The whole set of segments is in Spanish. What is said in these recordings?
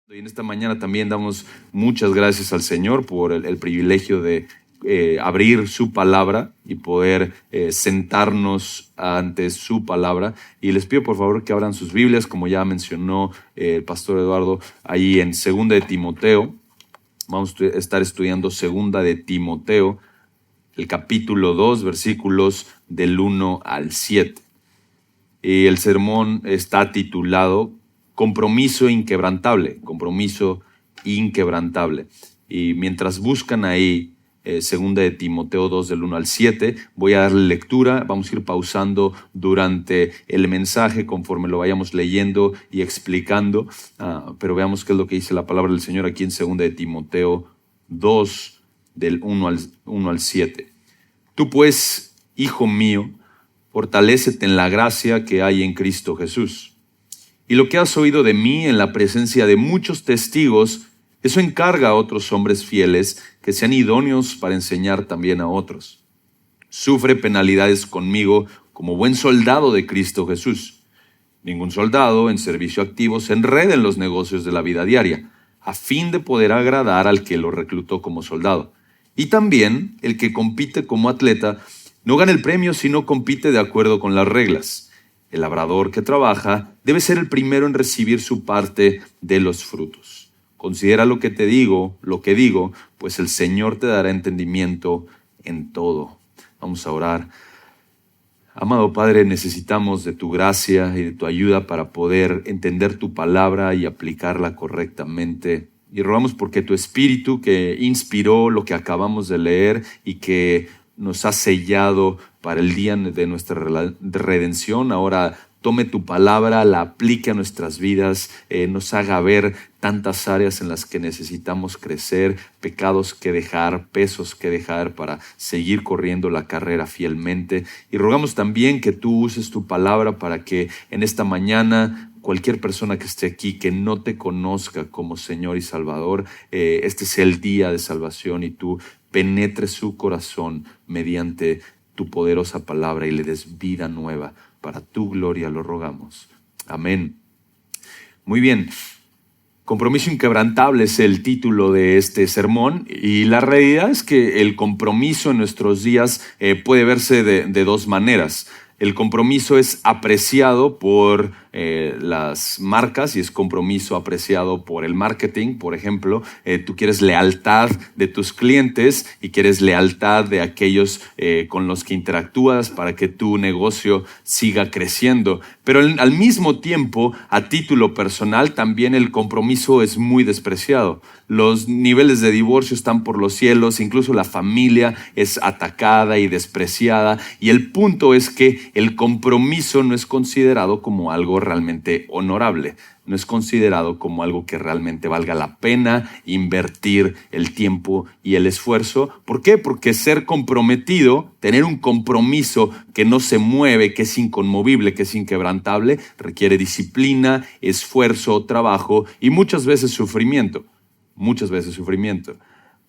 Y en esta mañana también damos muchas gracias al Señor por el privilegio de abrir su palabra y poder sentarnos ante su palabra. Y les pido por favor que abran sus Biblias, como ya mencionó el pastor Eduardo, ahí en 2 de Timoteo. Vamos a estar estudiando 2 de Timoteo, el capítulo 2, versículos del 1 al 7. Y el sermón está titulado Compromiso inquebrantable, compromiso inquebrantable. Y mientras buscan ahí 2 de Timoteo 2 del 1 al 7, voy a darle lectura, vamos a ir pausando durante el mensaje conforme lo vayamos leyendo y explicando, pero veamos qué es lo que dice la palabra del Señor aquí en 2 de Timoteo 2 del 1 al 7. Tú pues, hijo mío, fortalécete en la gracia que hay en Cristo Jesús. Y lo que has oído de mí en la presencia de muchos testigos, eso encarga a otros hombres fieles que sean idóneos para enseñar también a otros. Sufre penalidades conmigo como buen soldado de Cristo Jesús. Ningún soldado en servicio activo se enreda en los negocios de la vida diaria, a fin de poder agradar al que lo reclutó como soldado. Y también el que compite como atleta no gana el premio si no compite de acuerdo con las reglas. El labrador que trabaja debe ser el primero en recibir su parte de los frutos. Considera lo que digo, pues el Señor te dará entendimiento en todo. Vamos a orar. Amado Padre, necesitamos de tu gracia y de tu ayuda para poder entender tu palabra y aplicarla correctamente. Y rogamos porque tu Espíritu que inspiró lo que acabamos de leer y que nos ha sellado para el día de nuestra redención, ahora tome tu palabra, la aplique a nuestras vidas, nos haga ver tantas áreas en las que necesitamos crecer, pecados que dejar, pesos que dejar para seguir corriendo la carrera fielmente. Y rogamos también que tú uses tu palabra para que en esta mañana cualquier persona que esté aquí que no te conozca como Señor y Salvador, este sea el día de salvación y tú penetres su corazón mediante tu poderosa palabra y le des vida nueva. Para tu gloria lo rogamos. Amén. Muy bien. Compromiso inquebrantable es el título de este sermón y la realidad es que el compromiso en nuestros días puede verse de dos maneras. El compromiso es apreciado por las marcas y es compromiso apreciado por el marketing. Por ejemplo, tú quieres lealtad de tus clientes y quieres lealtad de aquellos con los que interactúas para que tu negocio siga creciendo. Pero al mismo tiempo, a título personal, también el compromiso es muy despreciado. Los niveles de divorcio están por los cielos, incluso la familia es atacada y despreciada. Y el punto es que el compromiso no es considerado como algo realmente honorable. No es considerado como algo que realmente valga la pena invertir el tiempo y el esfuerzo. ¿Por qué? Porque ser comprometido, tener un compromiso que no se mueve, que es inconmovible, que es inquebrantable, requiere disciplina, esfuerzo, trabajo y muchas veces sufrimiento.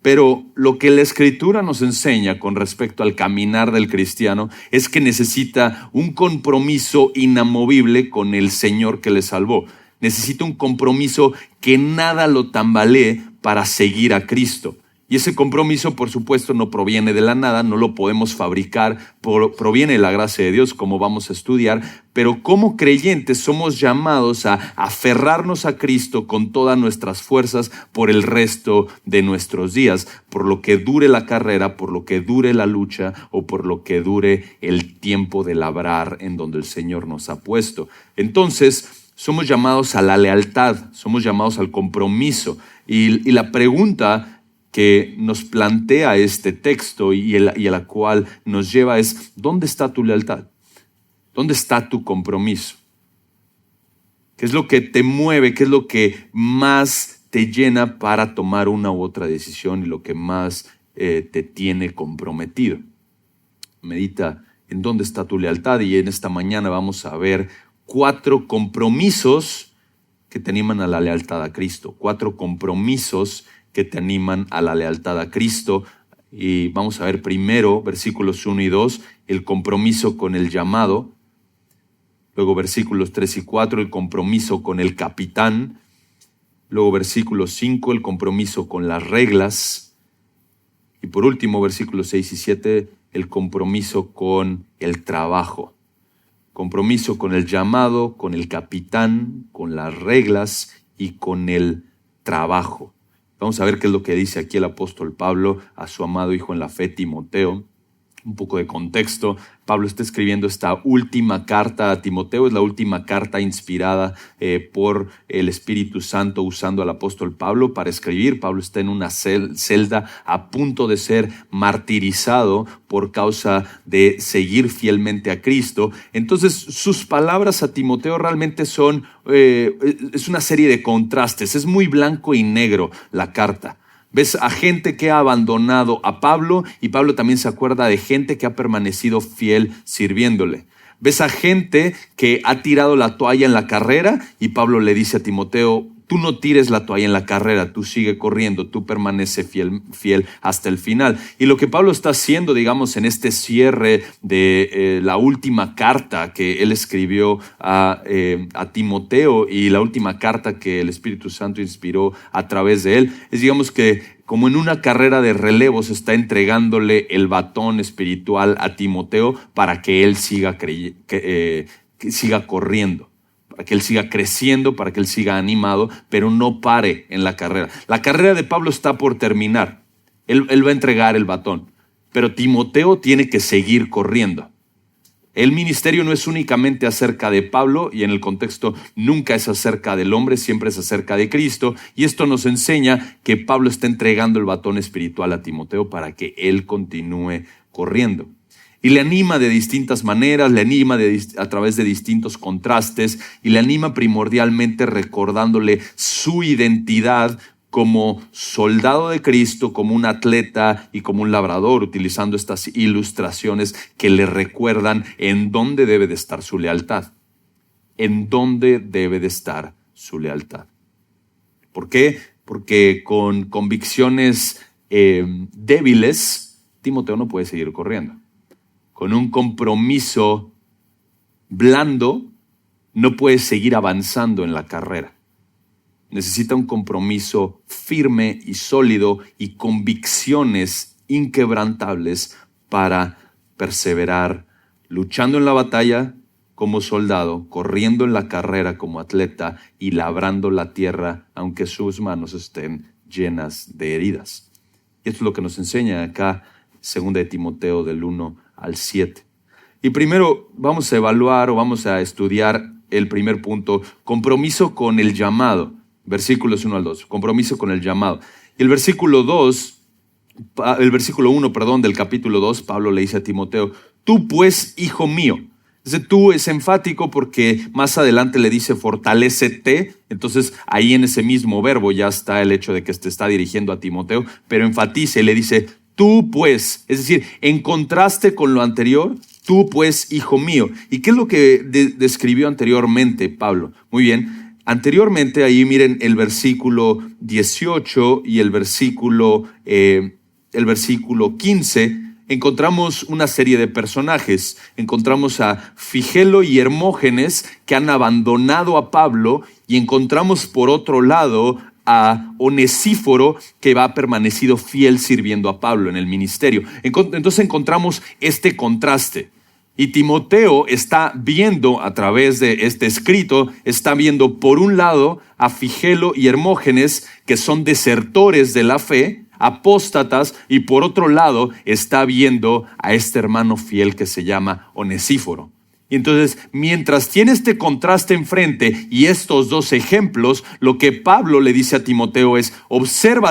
Pero lo que la Escritura nos enseña con respecto al caminar del cristiano es que necesita un compromiso inamovible con el Señor que le salvó. Necesita un compromiso que nada lo tambalee para seguir a Cristo. Y ese compromiso, por supuesto, no proviene de la nada, no lo podemos fabricar, proviene de la gracia de Dios, como vamos a estudiar, pero como creyentes somos llamados a aferrarnos a Cristo con todas nuestras fuerzas por el resto de nuestros días, por lo que dure la carrera, por lo que dure la lucha o por lo que dure el tiempo de labrar en donde el Señor nos ha puesto. Entonces, somos llamados a la lealtad, somos llamados al compromiso y la pregunta que nos plantea este texto y a la cual nos lleva es, ¿dónde está tu lealtad? ¿Dónde está tu compromiso? ¿Qué es lo que te mueve? ¿Qué es lo que más te llena para tomar una u otra decisión y lo que más te tiene comprometido? Medita en dónde está tu lealtad y en esta mañana vamos a ver 4 compromisos que te animan a la lealtad a Cristo. 4 compromisos que te animan a la lealtad a Cristo. Y vamos a ver primero, versículos 1 y 2, el compromiso con el llamado. Luego versículos 3 y 4, el compromiso con el capitán. Luego versículo 5, el compromiso con las reglas. Y por último, versículos 6 y 7, el compromiso con el trabajo. Compromiso con el llamado, con el capitán, con las reglas y con el trabajo. Vamos a ver qué es lo que dice aquí el apóstol Pablo a su amado hijo en la fe, Timoteo. Un poco de contexto. Pablo está escribiendo esta última carta a Timoteo. Es la última carta inspirada por el Espíritu Santo usando al apóstol Pablo para escribir. Pablo está en una celda a punto de ser martirizado por causa de seguir fielmente a Cristo. Entonces sus palabras a Timoteo realmente son es una serie de contrastes. Es muy blanco y negro la carta. Ves a gente que ha abandonado a Pablo y Pablo también se acuerda de gente que ha permanecido fiel sirviéndole. Ves a gente que ha tirado la toalla en la carrera y Pablo le dice a Timoteo, tú no tires la toalla en la carrera, tú sigue corriendo, tú permanece fiel hasta el final. Y lo que Pablo está haciendo, digamos, en este cierre de la última carta que él escribió a Timoteo y la última carta que el Espíritu Santo inspiró a través de él, es digamos que como en una carrera de relevos está entregándole el batón espiritual a Timoteo para que él siga corriendo, para que él siga creciendo, para que él siga animado, pero no pare en la carrera. La carrera de Pablo está por terminar. Él va a entregar el batón, pero Timoteo tiene que seguir corriendo. El ministerio no es únicamente acerca de Pablo y en el contexto nunca es acerca del hombre, siempre es acerca de Cristo. Y esto nos enseña que Pablo está entregando el batón espiritual a Timoteo para que él continúe corriendo. Y le anima de distintas maneras, le anima a través de distintos contrastes y le anima primordialmente recordándole su identidad como soldado de Cristo, como un atleta y como un labrador, utilizando estas ilustraciones que le recuerdan en dónde debe de estar su lealtad. En dónde debe de estar su lealtad. ¿Por qué? Porque con convicciones débiles, Timoteo no puede seguir corriendo. Con un compromiso blando, no puede seguir avanzando en la carrera. Necesita un compromiso firme y sólido y convicciones inquebrantables para perseverar, luchando en la batalla como soldado, corriendo en la carrera como atleta y labrando la tierra aunque sus manos estén llenas de heridas. Y esto es lo que nos enseña acá 2 de Timoteo del 1 al 7. Y primero vamos a evaluar o vamos a estudiar el primer punto, compromiso con el llamado. Versículos 1 al 2, compromiso con el llamado. Y el versículo 1, del capítulo 2, Pablo le dice a Timoteo, tú pues, hijo mío. Ese tú es enfático porque más adelante le dice fortalécete. Entonces ahí en ese mismo verbo ya está el hecho de que se está dirigiendo a Timoteo, pero enfatiza y le dice, tú pues, es decir, en contraste con lo anterior, tú pues, hijo mío. ¿Y qué es lo que describió anteriormente Pablo? Muy bien. Anteriormente, ahí miren el versículo 18 y el versículo 15, encontramos una serie de personajes. Encontramos a Figelo y Hermógenes que han abandonado a Pablo y encontramos por otro lado a Onesíforo que ha permanecido fiel sirviendo a Pablo en el ministerio. Entonces encontramos este contraste. Y Timoteo está viendo a través de este escrito, está viendo por un lado a Figelo y Hermógenes, que son desertores de la fe, apóstatas, y por otro lado está viendo a este hermano fiel que se llama Onesíforo. Y entonces, mientras tiene este contraste enfrente y estos dos ejemplos, lo que Pablo le dice a Timoteo es, observa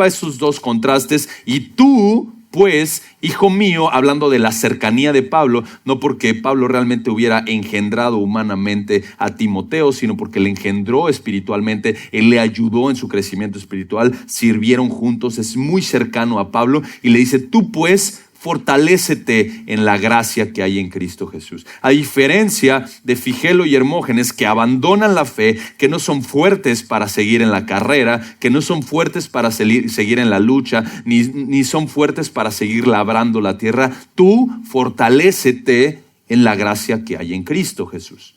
esos dos contrastes y tú, pues, hijo mío, hablando de la cercanía de Pablo, no porque Pablo realmente hubiera engendrado humanamente a Timoteo, sino porque le engendró espiritualmente, él le ayudó en su crecimiento espiritual, sirvieron juntos, es muy cercano a Pablo y le dice, tú pues, fortalécete en la gracia que hay en Cristo Jesús. A diferencia de Figelo y Hermógenes que abandonan la fe, que no son fuertes para seguir en la carrera, que no son fuertes para seguir en la lucha, ni son fuertes para seguir labrando la tierra, tú fortalécete en la gracia que hay en Cristo Jesús.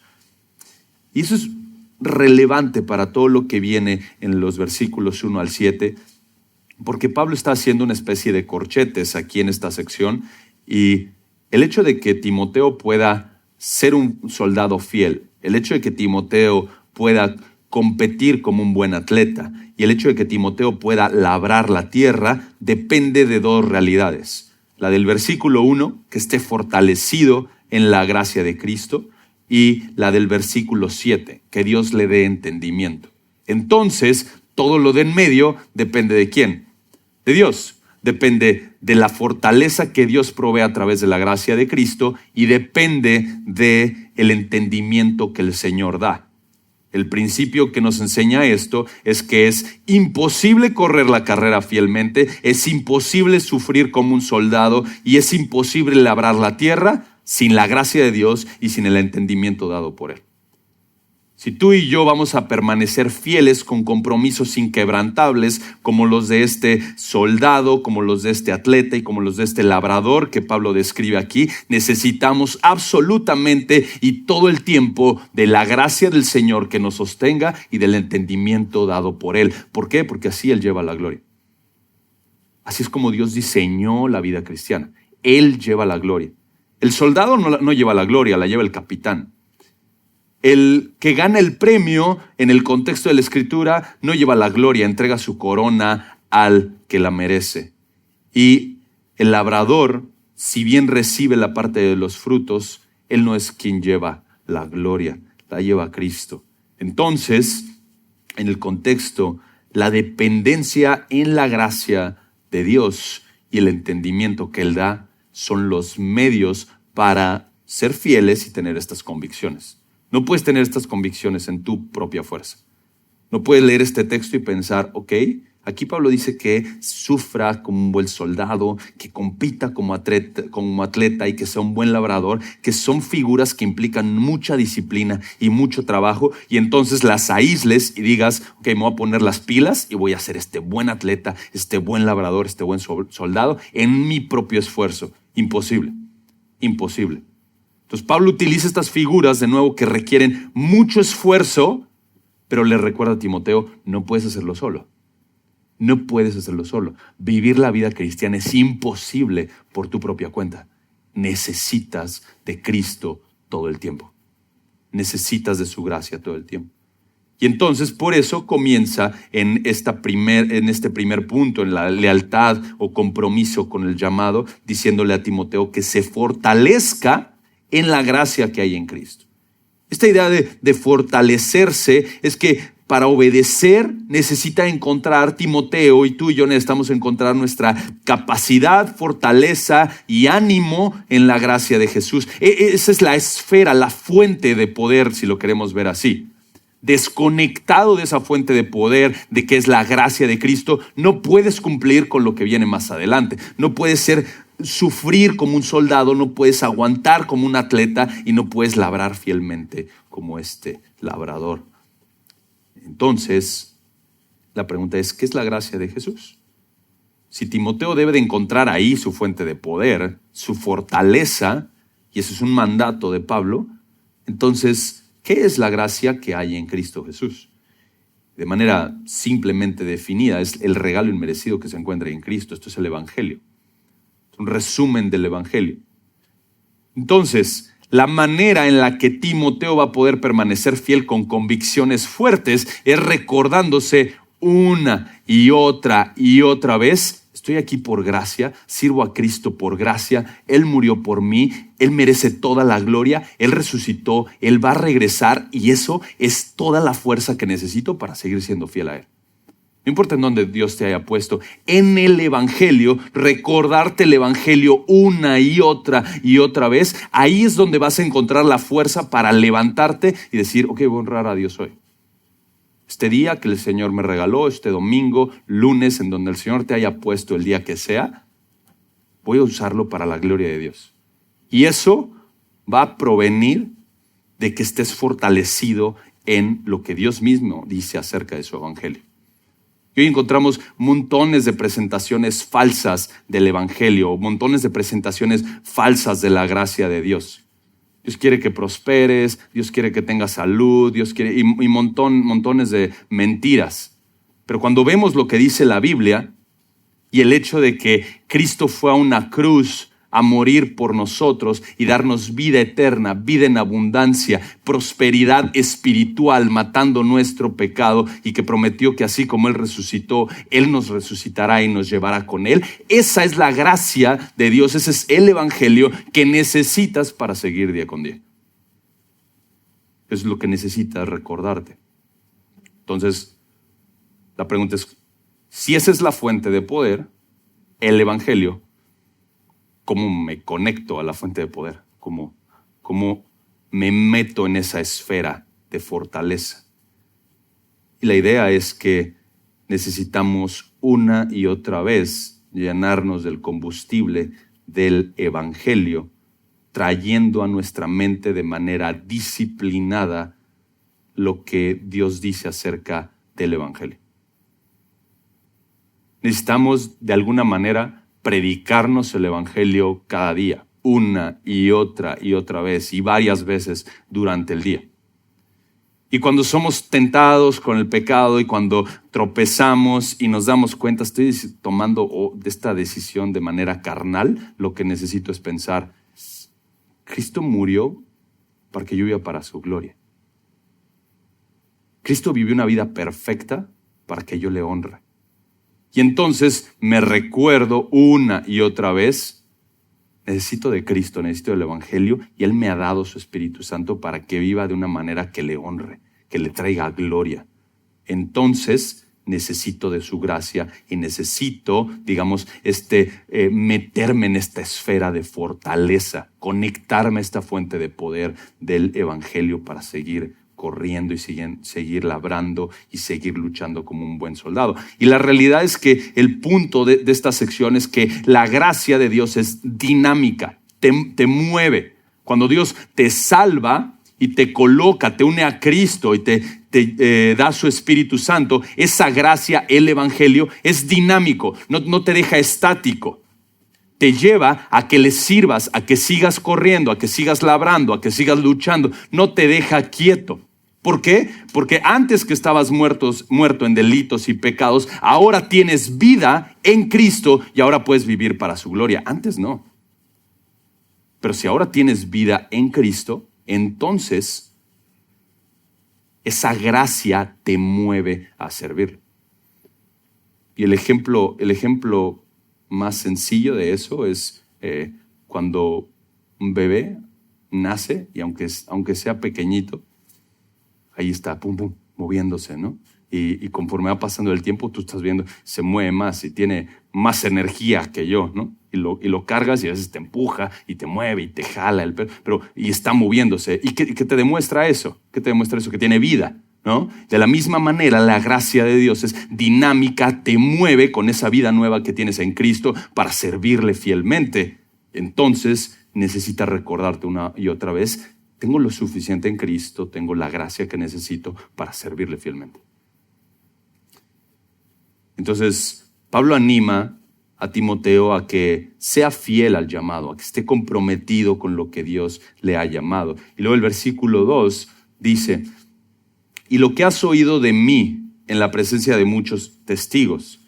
Y eso es relevante para todo lo que viene en los versículos 1 al 7, porque Pablo está haciendo una especie de corchetes aquí en esta sección, y el hecho de que Timoteo pueda ser un soldado fiel, el hecho de que Timoteo pueda competir como un buen atleta y el hecho de que Timoteo pueda labrar la tierra depende de dos realidades. La del versículo 1, que esté fortalecido en la gracia de Cristo, y la del versículo 7, que Dios le dé entendimiento. Entonces, todo lo de en medio depende ¿de quién? De Dios. Depende de la fortaleza que Dios provee a través de la gracia de Cristo y depende del entendimiento que el Señor da. El principio que nos enseña esto es que es imposible correr la carrera fielmente, es imposible sufrir como un soldado y es imposible labrar la tierra sin la gracia de Dios y sin el entendimiento dado por Él. Si tú y yo vamos a permanecer fieles con compromisos inquebrantables como los de este soldado, como los de este atleta y como los de este labrador que Pablo describe aquí, necesitamos absolutamente y todo el tiempo de la gracia del Señor que nos sostenga y del entendimiento dado por Él. ¿Por qué? Porque así Él lleva la gloria. Así es como Dios diseñó la vida cristiana. Él lleva la gloria. El soldado no lleva la gloria, la lleva el capitán. El que gana el premio en el contexto de la Escritura no lleva la gloria, entrega su corona al que la merece. Y el labrador, si bien recibe la parte de los frutos, él no es quien lleva la gloria, la lleva Cristo. Entonces, en el contexto, la dependencia en la gracia de Dios y el entendimiento que Él da son los medios para ser fieles y tener estas convicciones. No puedes tener estas convicciones en tu propia fuerza. No puedes leer este texto y pensar, ok, aquí Pablo dice que sufra como un buen soldado, que compita como atleta y que sea un buen labrador, que son figuras que implican mucha disciplina y mucho trabajo, y entonces las aísles y digas, ok, me voy a poner las pilas y voy a ser este buen atleta, este buen labrador, este buen soldado en mi propio esfuerzo. Imposible, imposible. Entonces Pablo utiliza estas figuras de nuevo que requieren mucho esfuerzo, pero le recuerda a Timoteo, no puedes hacerlo solo. No puedes hacerlo solo. Vivir la vida cristiana es imposible por tu propia cuenta. Necesitas de Cristo todo el tiempo. Necesitas de su gracia todo el tiempo. Y entonces por eso comienza en este primer punto, en la lealtad o compromiso con el llamado, diciéndole a Timoteo que se fortalezca en la gracia que hay en Cristo. Esta idea de fortalecerse es que para obedecer necesita encontrar Timoteo, y tú y yo necesitamos encontrar nuestra capacidad, fortaleza y ánimo en la gracia de Jesús. Esa es la esfera, la fuente de poder, si lo queremos ver así. Desconectado de esa fuente de poder, de que es la gracia de Cristo, no puedes cumplir con lo que viene más adelante. No puedes sufrir como un soldado, no puedes aguantar como un atleta y no puedes labrar fielmente como este labrador. Entonces, la pregunta es, ¿qué es la gracia de Jesús? Si Timoteo debe de encontrar ahí su fuente de poder, su fortaleza, y eso es un mandato de Pablo, entonces, ¿qué es la gracia que hay en Cristo Jesús? De manera simplemente definida, es el regalo inmerecido que se encuentra en Cristo. Esto es el Evangelio. Es un resumen del Evangelio. Entonces, la manera en la que Timoteo va a poder permanecer fiel con convicciones fuertes es recordándose una y otra vez: estoy aquí por gracia, sirvo a Cristo por gracia, Él murió por mí, Él merece toda la gloria, Él resucitó, Él va a regresar, y eso es toda la fuerza que necesito para seguir siendo fiel a Él. No importa en dónde Dios te haya puesto, en el Evangelio, recordarte el Evangelio una y otra vez, ahí es donde vas a encontrar la fuerza para levantarte y decir, ok, voy a honrar a Dios hoy. Este día que el Señor me regaló, este domingo, lunes, en donde el Señor te haya puesto el día que sea, voy a usarlo para la gloria de Dios. Y eso va a provenir de que estés fortalecido en lo que Dios mismo dice acerca de su Evangelio. Y hoy encontramos montones de presentaciones falsas del Evangelio, montones de presentaciones falsas de la gracia de Dios. Dios quiere que prosperes, Dios quiere que tengas salud, Dios quiere, y montones de mentiras. Pero cuando vemos lo que dice la Biblia y el hecho de que Cristo fue a una cruz a morir por nosotros y darnos vida eterna, vida en abundancia, prosperidad espiritual, matando nuestro pecado, y que prometió que así como Él resucitó, Él nos resucitará y nos llevará con Él. Esa es la gracia de Dios, ese es el evangelio que necesitas para seguir día con día. Es lo que necesitas recordarte. Entonces, la pregunta es, si esa es la fuente de poder, el evangelio, ¿cómo me conecto a la fuente de poder? ¿Cómo me meto en esa esfera de fortaleza? Y la idea es que necesitamos una y otra vez llenarnos del combustible del evangelio, trayendo a nuestra mente de manera disciplinada lo que Dios dice acerca del evangelio. Necesitamos de alguna manera predicarnos el evangelio cada día, una y otra vez, y varias veces durante el día. Y cuando somos tentados con el pecado y cuando tropezamos y nos damos cuenta, estoy tomando esta decisión de manera carnal, lo que necesito es pensar, Cristo murió para que yo viva para su gloria. Cristo vivió una vida perfecta para que yo le honre. Y entonces me recuerdo una y otra vez, necesito de Cristo, necesito del evangelio, y Él me ha dado su Espíritu Santo para que viva de una manera que le honre, que le traiga gloria. Entonces necesito de su gracia y necesito, meterme en esta esfera de fortaleza, conectarme a esta fuente de poder del evangelio para seguir corriendo y seguir labrando y seguir luchando como un buen soldado. Y la realidad es que el punto de esta sección es que la gracia de Dios es dinámica, te mueve. Cuando Dios te salva y te coloca, te une a Cristo y te da su Espíritu Santo, esa gracia, el evangelio, es dinámico, no te deja estático. Te lleva a que le sirvas, a que sigas corriendo, a que sigas labrando, a que sigas luchando. No te deja quieto. ¿Por qué? Porque antes que estabas muerto en delitos y pecados, ahora tienes vida en Cristo y ahora puedes vivir para su gloria. Antes no. Pero si ahora tienes vida en Cristo, entonces esa gracia te mueve a servir. Y el ejemplo más sencillo de eso es cuando un bebé nace y aunque sea pequeñito, ahí está, pum, pum, moviéndose, ¿no? Y conforme va pasando el tiempo, tú estás viendo, se mueve más y tiene más energía que yo, ¿no? Y lo cargas y a veces te empuja y te mueve y te jala el pelo, y está moviéndose. ¿Y qué te demuestra eso? ¿Qué te demuestra eso? Que tiene vida, ¿no? De la misma manera, la gracia de Dios es dinámica, te mueve con esa vida nueva que tienes en Cristo para servirle fielmente. Entonces, necesitas recordarte una y otra vez, tengo lo suficiente en Cristo, tengo la gracia que necesito para servirle fielmente. Entonces, Pablo anima a Timoteo a que sea fiel al llamado, a que esté comprometido con lo que Dios le ha llamado. Y luego el versículo 2 dice, y lo que has oído de mí en la presencia de muchos testigos.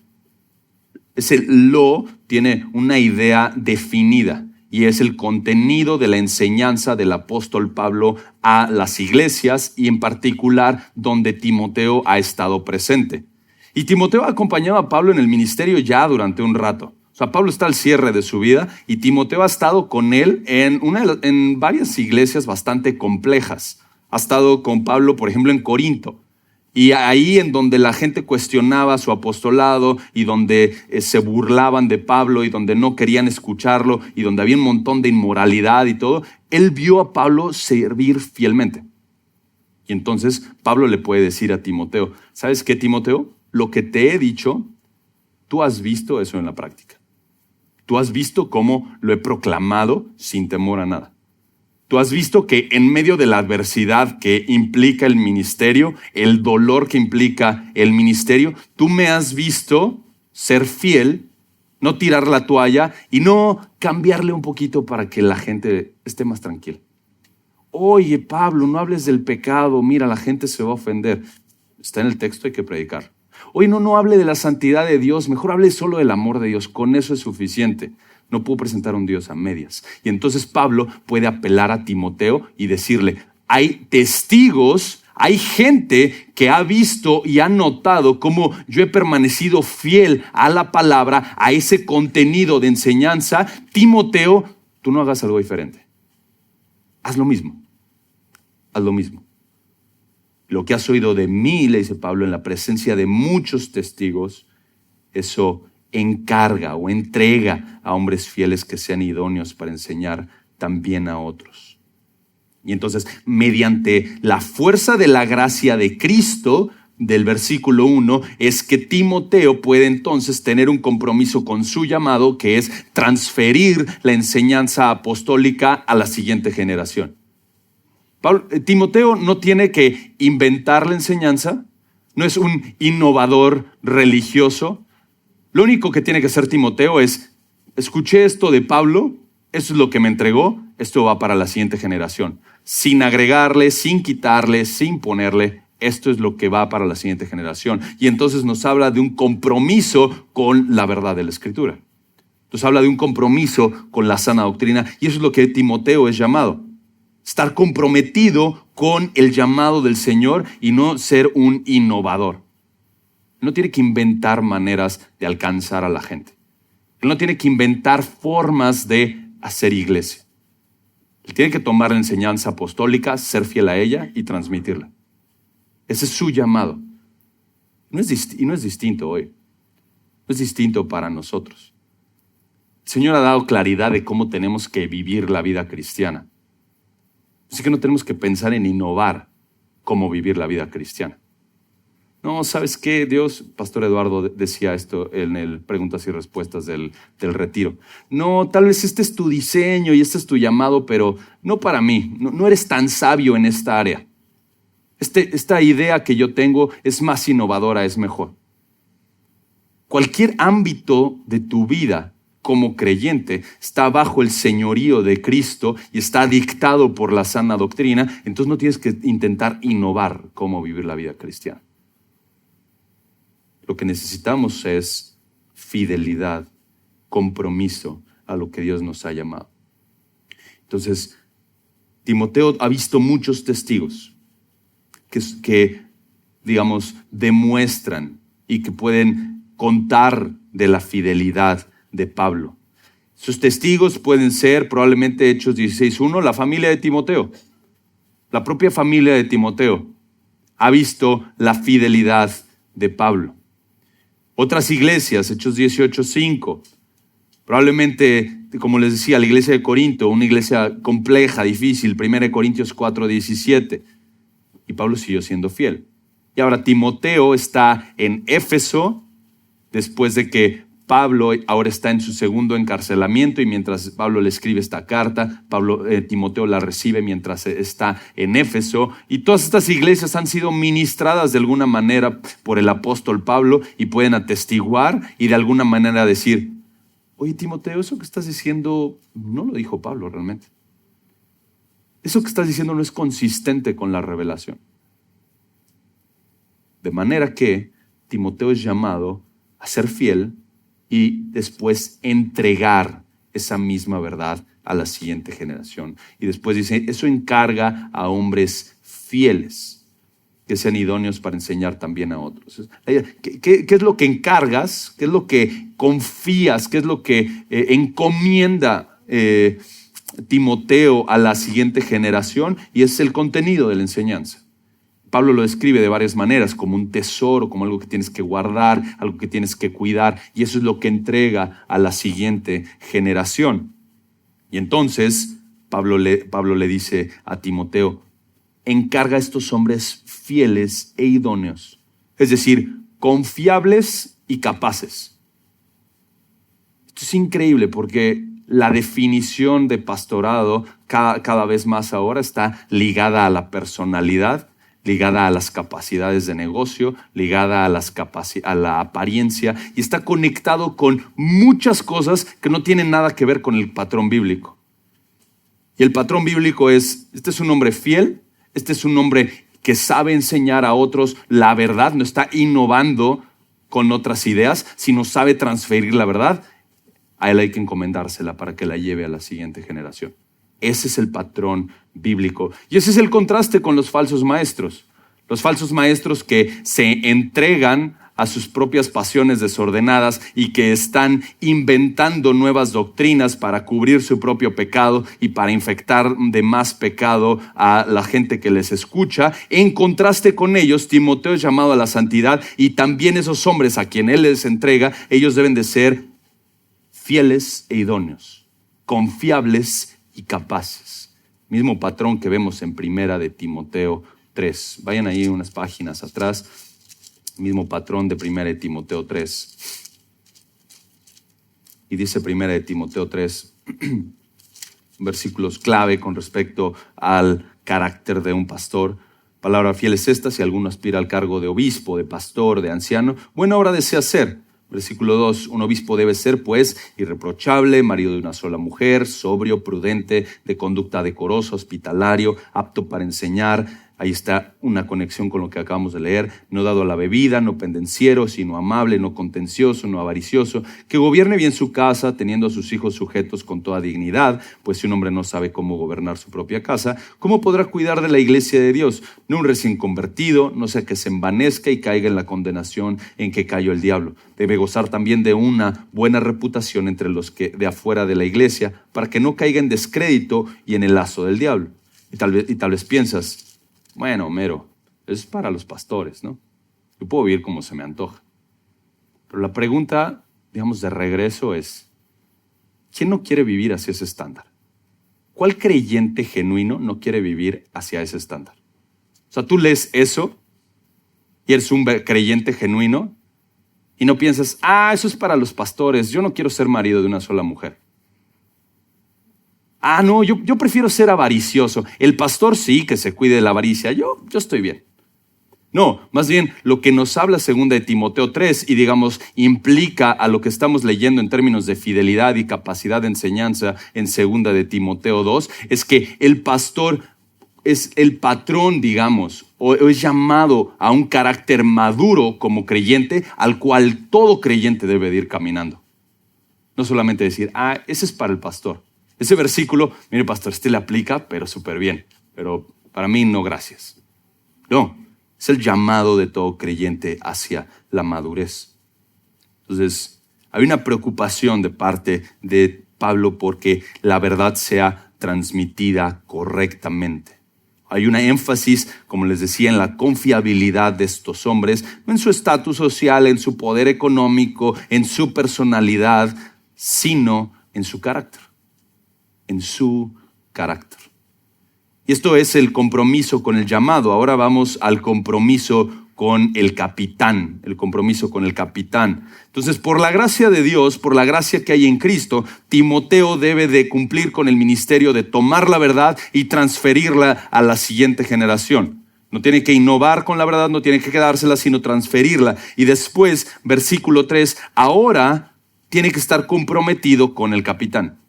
Ese lo tiene una idea definida y es el contenido de la enseñanza del apóstol Pablo a las iglesias y en particular donde Timoteo ha estado presente. Y Timoteo ha acompañado a Pablo en el ministerio ya durante un rato. O sea, Pablo está al cierre de su vida y Timoteo ha estado con él en varias iglesias bastante complejas. Ha estado con Pablo, por ejemplo, en Corinto. Y ahí en donde la gente cuestionaba su apostolado y donde se burlaban de Pablo y donde no querían escucharlo y donde había un montón de inmoralidad y todo, él vio a Pablo servir fielmente. Y entonces Pablo le puede decir a Timoteo, ¿sabes qué, Timoteo? Lo que te he dicho, tú has visto eso en la práctica. Tú has visto cómo lo he proclamado sin temor a nada. Tú has visto que en medio de la adversidad que implica el ministerio, el dolor que implica el ministerio, tú me has visto ser fiel, no tirar la toalla y no cambiarle un poquito para que la gente esté más tranquila. Oye, Pablo, no hables del pecado, mira, la gente se va a ofender. Está en el texto, hay que predicar. Oye, no hable de la santidad de Dios, mejor hable solo del amor de Dios, con eso es suficiente. No puedo presentar a un Dios a medias. Y entonces Pablo puede apelar a Timoteo y decirle, hay testigos, hay gente que ha visto y ha notado cómo yo he permanecido fiel a la palabra, a ese contenido de enseñanza. Timoteo, tú no hagas algo diferente. Haz lo mismo. Haz lo mismo. Lo que has oído de mí, le dice Pablo, en la presencia de muchos testigos, eso encarga o entrega a hombres fieles que sean idóneos para enseñar también a otros. Y entonces, mediante la fuerza de la gracia de Cristo, del versículo 1, es que Timoteo puede entonces tener un compromiso con su llamado, que es transferir la enseñanza apostólica a la siguiente generación. Timoteo no tiene que inventar la enseñanza, no es un innovador religioso. Lo único que tiene que hacer Timoteo es, escuché esto de Pablo, esto es lo que me entregó, esto va para la siguiente generación. Sin agregarle, sin quitarle, sin ponerle, esto es lo que va para la siguiente generación. Y entonces nos habla de un compromiso con la verdad de la Escritura. Entonces habla de un compromiso con la sana doctrina, y eso es lo que Timoteo es llamado. Estar comprometido con el llamado del Señor y no ser un innovador. No tiene que inventar maneras de alcanzar a la gente. Él no tiene que inventar formas de hacer iglesia. Él tiene que tomar la enseñanza apostólica, ser fiel a ella y transmitirla. Ese es su llamado. Y no es distinto hoy. No es distinto para nosotros. El Señor ha dado claridad de cómo tenemos que vivir la vida cristiana. Así que no tenemos que pensar en innovar cómo vivir la vida cristiana. No, ¿sabes qué? Dios, Pastor Eduardo decía esto en el preguntas y respuestas del retiro. No, tal vez este es tu diseño y este es tu llamado, pero no para mí. No eres tan sabio en esta área. Esta idea que yo tengo es más innovadora, es mejor. Cualquier ámbito de tu vida como creyente está bajo el señorío de Cristo y está dictado por la sana doctrina, entonces no tienes que intentar innovar cómo vivir la vida cristiana. Lo que necesitamos es fidelidad, compromiso a lo que Dios nos ha llamado. Entonces, Timoteo ha visto muchos testigos que digamos, demuestran y que pueden contar de la fidelidad de Pablo. Sus testigos pueden ser probablemente Hechos 16:1, la familia de Timoteo. La propia familia de Timoteo ha visto la fidelidad de Pablo. Otras iglesias, Hechos 18:5, probablemente, como les decía, la iglesia de Corinto, una iglesia compleja, difícil, 1 Corintios 4:17, y Pablo siguió siendo fiel. Y ahora Timoteo está en Éfeso, después de que Pablo ahora está en su segundo encarcelamiento, y mientras Pablo le escribe esta carta, Timoteo la recibe mientras está en Éfeso. Y todas estas iglesias han sido ministradas de alguna manera por el apóstol Pablo y pueden atestiguar y de alguna manera decir, oye Timoteo, eso que estás diciendo no lo dijo Pablo realmente. Eso que estás diciendo no es consistente con la revelación. De manera que Timoteo es llamado a ser fiel y después entregar esa misma verdad a la siguiente generación. Y después dice, eso encarga a hombres fieles que sean idóneos para enseñar también a otros. ¿Qué es lo que encargas? ¿Qué es lo que confías? ¿Qué es lo que encomienda Timoteo a la siguiente generación? Y es el contenido de la enseñanza. Pablo lo describe de varias maneras, como un tesoro, como algo que tienes que guardar, algo que tienes que cuidar, y eso es lo que entrega a la siguiente generación. Y entonces Pablo le dice a Timoteo, encarga a estos hombres fieles e idóneos, es decir, confiables y capaces. Esto es increíble porque la definición de pastorado cada vez más ahora está ligada a la personalidad, ligada a las capacidades de negocio, ligada a la apariencia, y está conectado con muchas cosas que no tienen nada que ver con el patrón bíblico. Y el patrón bíblico es, este es un hombre fiel, este es un hombre que sabe enseñar a otros la verdad, no está innovando con otras ideas, sino sabe transferir la verdad. A él hay que encomendársela para que la lleve a la siguiente generación. Ese es el patrón bíblico. Y ese es el contraste con los falsos maestros. Los falsos maestros que se entregan a sus propias pasiones desordenadas y que están inventando nuevas doctrinas para cubrir su propio pecado y para infectar de más pecado a la gente que les escucha. En contraste con ellos, Timoteo es llamado a la santidad, y también esos hombres a quien él les entrega, ellos deben de ser fieles e idóneos, confiables y capaces. Mismo patrón que vemos en Primera de Timoteo 3. Vayan ahí unas páginas atrás. Mismo patrón de Primera de Timoteo 3. Y dice Primera de Timoteo 3, versículos clave con respecto al carácter de un pastor. Palabra fiel es esta: si alguno aspira al cargo de obispo, de pastor, de anciano, buena obra desea hacer. Versículo 2, un obispo debe ser, pues, irreprochable, marido de una sola mujer, sobrio, prudente, de conducta decorosa, hospitalario, apto para enseñar. Ahí está una conexión con lo que acabamos de leer. No dado a la bebida, no pendenciero, sino amable, no contencioso, no avaricioso, que gobierne bien su casa, teniendo a sus hijos sujetos con toda dignidad, pues si un hombre no sabe cómo gobernar su propia casa, ¿cómo podrá cuidar de la iglesia de Dios? No un recién convertido, no sea que se envanezca y caiga en la condenación en que cayó el diablo. Debe gozar también de una buena reputación entre los que de afuera de la iglesia, para que no caiga en descrédito y en el lazo del diablo. Y tal vez piensas, bueno, Homero, eso es para los pastores, ¿no? Yo puedo vivir como se me antoja. Pero la pregunta, digamos, de regreso es, ¿quién no quiere vivir hacia ese estándar? ¿Cuál creyente genuino no quiere vivir hacia ese estándar? O sea, tú lees eso y eres un creyente genuino y no piensas, eso es para los pastores, yo no quiero ser marido de una sola mujer. No, yo prefiero ser avaricioso. El pastor sí, que se cuide de la avaricia. Yo estoy bien. No, más bien lo que nos habla 2 de Timoteo 3 y digamos implica a lo que estamos leyendo en términos de fidelidad y capacidad de enseñanza en 2 de Timoteo 2 es que el pastor es el patrón, digamos, o es llamado a un carácter maduro como creyente al cual todo creyente debe de ir caminando. No solamente decir, ese es para el pastor. Ese versículo, mire pastor, le aplica, pero súper bien. Pero para mí no, gracias. No, es el llamado de todo creyente hacia la madurez. Entonces, hay una preocupación de parte de Pablo porque la verdad sea transmitida correctamente. Hay una énfasis, como les decía, en la confiabilidad de estos hombres, no en su estatus social, en su poder económico, en su personalidad, sino en su carácter. En su carácter. Y esto es el compromiso con el llamado. Ahora vamos al compromiso con el capitán. El compromiso con el capitán. Entonces, por la gracia de Dios, por la gracia que hay en Cristo, Timoteo debe de cumplir con el ministerio de tomar la verdad y transferirla a la siguiente generación. No tiene que innovar con la verdad, no tiene que quedársela, sino transferirla. Y después, versículo 3, ahora tiene que estar comprometido con el capitán.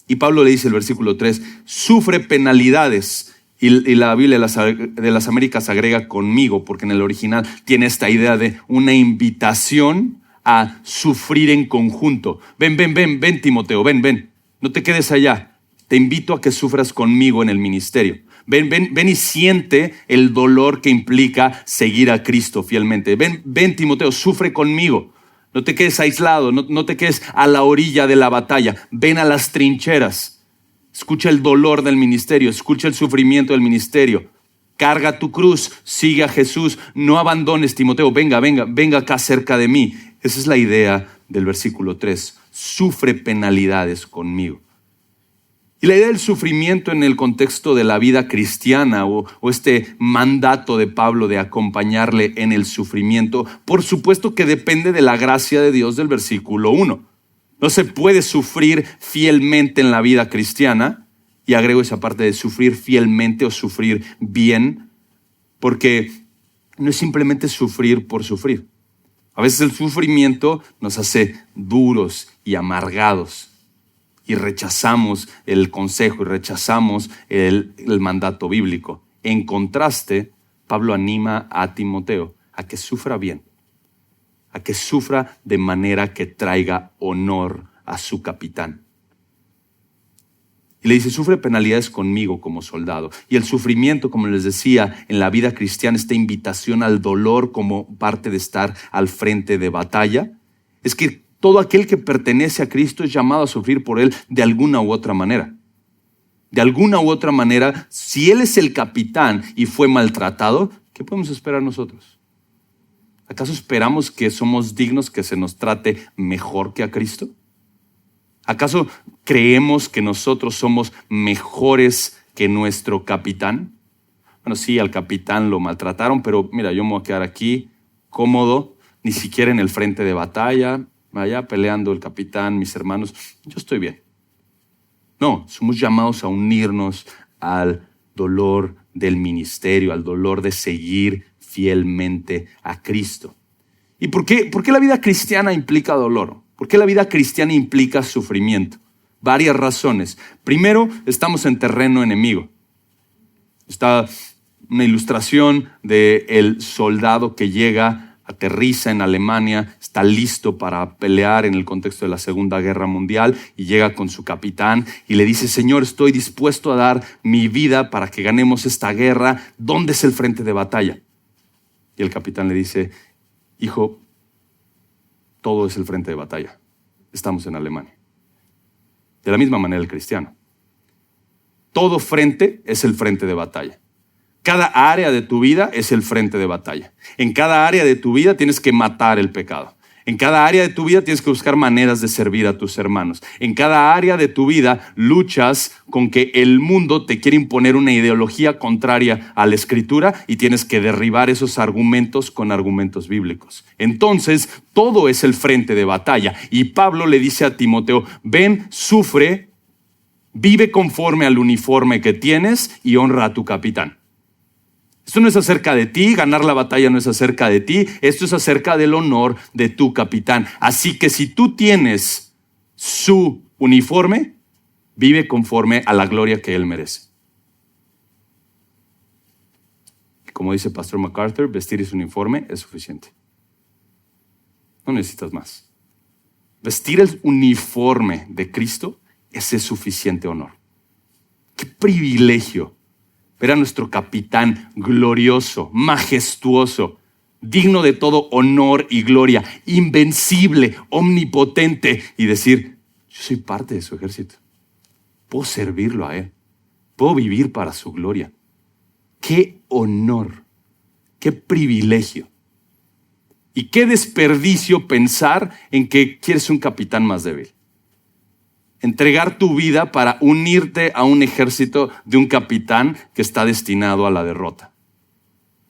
Y Pablo le dice el versículo 3, sufre penalidades. Y la Biblia de las Américas agrega conmigo, porque en el original tiene esta idea de una invitación a sufrir en conjunto. Ven, Timoteo, ven. No te quedes allá. Te invito a que sufras conmigo en el ministerio. Ven y siente el dolor que implica seguir a Cristo fielmente. Ven, Timoteo, sufre conmigo. No te quedes aislado, no te quedes a la orilla de la batalla. Ven a las trincheras. Escucha el dolor del ministerio, escucha el sufrimiento del ministerio. Carga tu cruz, sigue a Jesús. No abandones, Timoteo. Venga acá cerca de mí. Esa es la idea del versículo 3. Sufre penalidades conmigo. Y la idea del sufrimiento en el contexto de la vida cristiana o este mandato de Pablo de acompañarle en el sufrimiento, por supuesto que depende de la gracia de Dios del versículo 1. No se puede sufrir fielmente en la vida cristiana, y agrego esa parte de sufrir fielmente o sufrir bien, porque no es simplemente sufrir por sufrir. A veces el sufrimiento nos hace duros y amargados. y rechazamos el consejo y rechazamos el mandato bíblico. En contraste, Pablo anima a Timoteo a que sufra bien, a que sufra de manera que traiga honor a su capitán. Y le dice, sufre penalidades conmigo como soldado. Y el sufrimiento, como les decía, en la vida cristiana, esta invitación al dolor como parte de estar al frente de batalla, es que todo aquel que pertenece a Cristo es llamado a sufrir por Él de alguna u otra manera. De alguna u otra manera, si Él es el capitán y fue maltratado, ¿qué podemos esperar nosotros? ¿Acaso esperamos que somos dignos que se nos trate mejor que a Cristo? ¿Acaso creemos que nosotros somos mejores que nuestro capitán? Bueno, sí, al capitán lo maltrataron, pero mira, yo me voy a quedar aquí cómodo, ni siquiera en el frente de batalla, allá peleando el capitán, mis hermanos, yo estoy bien. No, somos llamados a unirnos al dolor del ministerio, al dolor de seguir fielmente a Cristo. ¿Y por qué la vida cristiana implica dolor? ¿Por qué la vida cristiana implica sufrimiento? Varias razones. Primero, estamos en terreno enemigo. Está una ilustración del soldado que llega, aterriza en Alemania, está listo para pelear en el contexto de la Segunda Guerra Mundial y llega con su capitán y le dice, Señor, estoy dispuesto a dar mi vida para que ganemos esta guerra. ¿Dónde es el frente de batalla? Y el capitán le dice, hijo, todo es el frente de batalla. Estamos en Alemania. De la misma manera el cristiano. Todo frente es el frente de batalla. Cada área de tu vida es el frente de batalla. En cada área de tu vida tienes que matar el pecado. En cada área de tu vida tienes que buscar maneras de servir a tus hermanos. En cada área de tu vida luchas con que el mundo te quiere imponer una ideología contraria a la Escritura y tienes que derribar esos argumentos con argumentos bíblicos. Entonces, todo es el frente de batalla. Y Pablo le dice a Timoteo, ven, sufre, vive conforme al uniforme que tienes y honra a tu capitán. Esto no es acerca de ti, ganar la batalla no es acerca de ti, esto es acerca del honor de tu capitán. Así que si tú tienes su uniforme, vive conforme a la gloria que él merece. Como dice Pastor MacArthur, vestir su uniforme es suficiente. No necesitas más. Vestir el uniforme de Cristo, ese es suficiente honor. ¡Qué privilegio! Ver a nuestro capitán glorioso, majestuoso, digno de todo honor y gloria, invencible, omnipotente, y decir, yo soy parte de su ejército. Puedo servirlo a él. Puedo vivir para su gloria. ¡Qué honor! ¡Qué privilegio! Y qué desperdicio pensar en que quieres un capitán más débil. Entregar tu vida para unirte a un ejército de un capitán que está destinado a la derrota.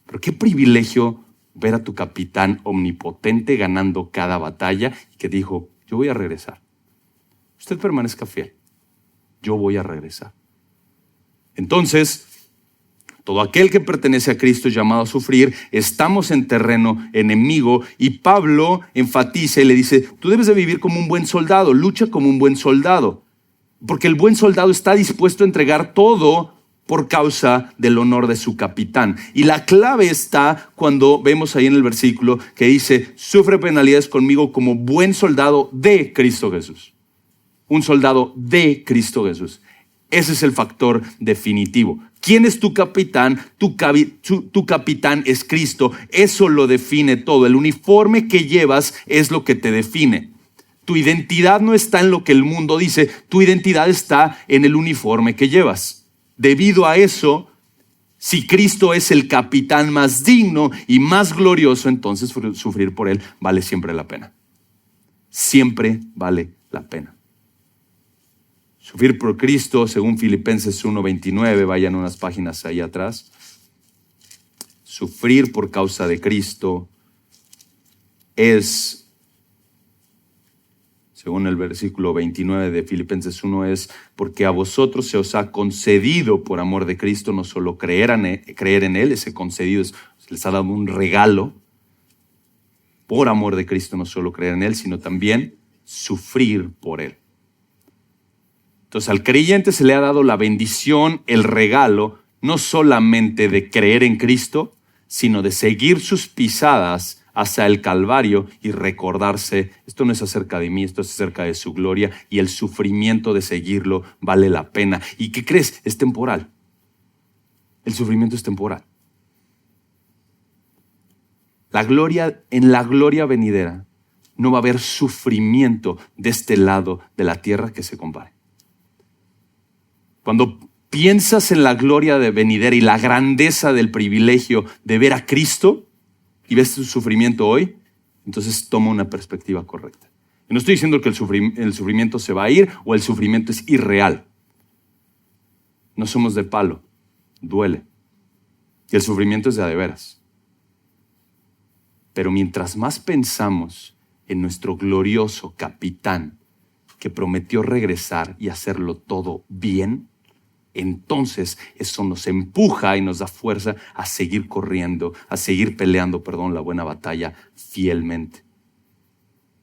Pero qué privilegio ver a tu capitán omnipotente ganando cada batalla y que dijo, yo voy a regresar. Usted permanezca fiel. Yo voy a regresar. Entonces, todo aquel que pertenece a Cristo es llamado a sufrir. Estamos en terreno enemigo y Pablo enfatiza y le dice, tú debes de vivir como un buen soldado, lucha como un buen soldado. Porque el buen soldado está dispuesto a entregar todo por causa del honor de su capitán. Y la clave está cuando vemos ahí en el versículo que dice, sufre penalidades conmigo como buen soldado de Cristo Jesús. Un soldado de Cristo Jesús. Ese es el factor definitivo. ¿Quién es tu capitán? Tu capitán es Cristo. Eso lo define todo. El uniforme que llevas es lo que te define. Tu identidad no está en lo que el mundo dice. Tu identidad está en el uniforme que llevas. Debido a eso, si Cristo es el capitán más digno y más glorioso, entonces sufrir por él vale siempre la pena. Siempre vale la pena. Sufrir por Cristo, según Filipenses 1:29, vayan unas páginas ahí atrás. Sufrir por causa de Cristo es, según el versículo 29 de Filipenses 1, es porque a vosotros se os ha concedido por amor de Cristo no solo creer en Él, ese concedido les ha dado un regalo. Por amor de Cristo no solo creer en Él, sino también sufrir por Él. Entonces al creyente se le ha dado la bendición, el regalo, no solamente de creer en Cristo, sino de seguir sus pisadas hacia el Calvario y recordarse, esto no es acerca de mí, esto es acerca de su gloria y el sufrimiento de seguirlo vale la pena. ¿Y qué crees? Es temporal. El sufrimiento es temporal. En la gloria venidera no va a haber sufrimiento de este lado de la tierra que se compare. Cuando piensas en la gloria de venidera y la grandeza del privilegio de ver a Cristo y ves tu sufrimiento hoy, entonces toma una perspectiva correcta. Y no estoy diciendo que el sufrimiento se va a ir o el sufrimiento es irreal. No somos de palo, duele. Y el sufrimiento es de veras. Pero mientras más pensamos en nuestro glorioso capitán que prometió regresar y hacerlo todo bien, entonces eso nos empuja y nos da fuerza a seguir corriendo, a seguir peleando, la buena batalla fielmente.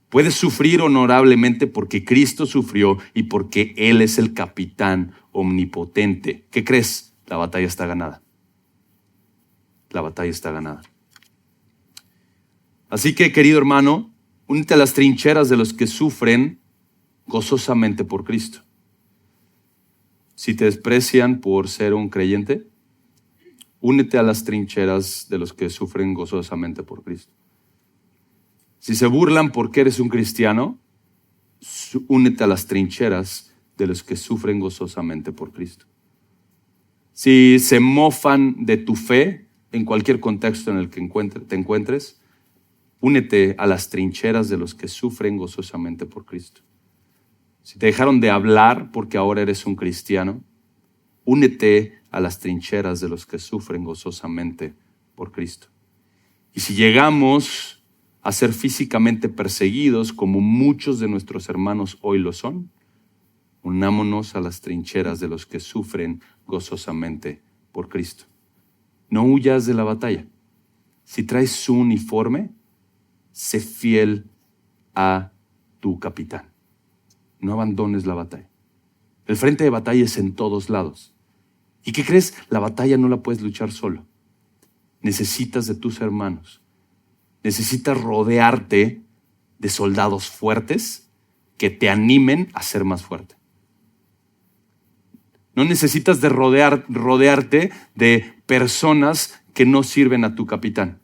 Puedes sufrir honorablemente porque Cristo sufrió y porque Él es el capitán omnipotente. ¿Qué crees? La batalla está ganada. La batalla está ganada. Así que, querido hermano, únete a las trincheras de los que sufren gozosamente por Cristo. Si te desprecian por ser un creyente, únete a las trincheras de los que sufren gozosamente por Cristo. Si se burlan porque eres un cristiano, únete a las trincheras de los que sufren gozosamente por Cristo. Si se mofan de tu fe en cualquier contexto en el que te encuentres, únete a las trincheras de los que sufren gozosamente por Cristo. Si te dejaron de hablar porque ahora eres un cristiano, únete a las trincheras de los que sufren gozosamente por Cristo. Y si llegamos a ser físicamente perseguidos, como muchos de nuestros hermanos hoy lo son, unámonos a las trincheras de los que sufren gozosamente por Cristo. No huyas de la batalla. Si traes su uniforme, sé fiel a tu capitán. No abandones la batalla. El frente de batalla es en todos lados. ¿Y qué crees? La batalla no la puedes luchar solo. Necesitas de tus hermanos. Necesitas rodearte de soldados fuertes que te animen a ser más fuerte. No necesitas de rodearte de personas que no sirven a tu capitán.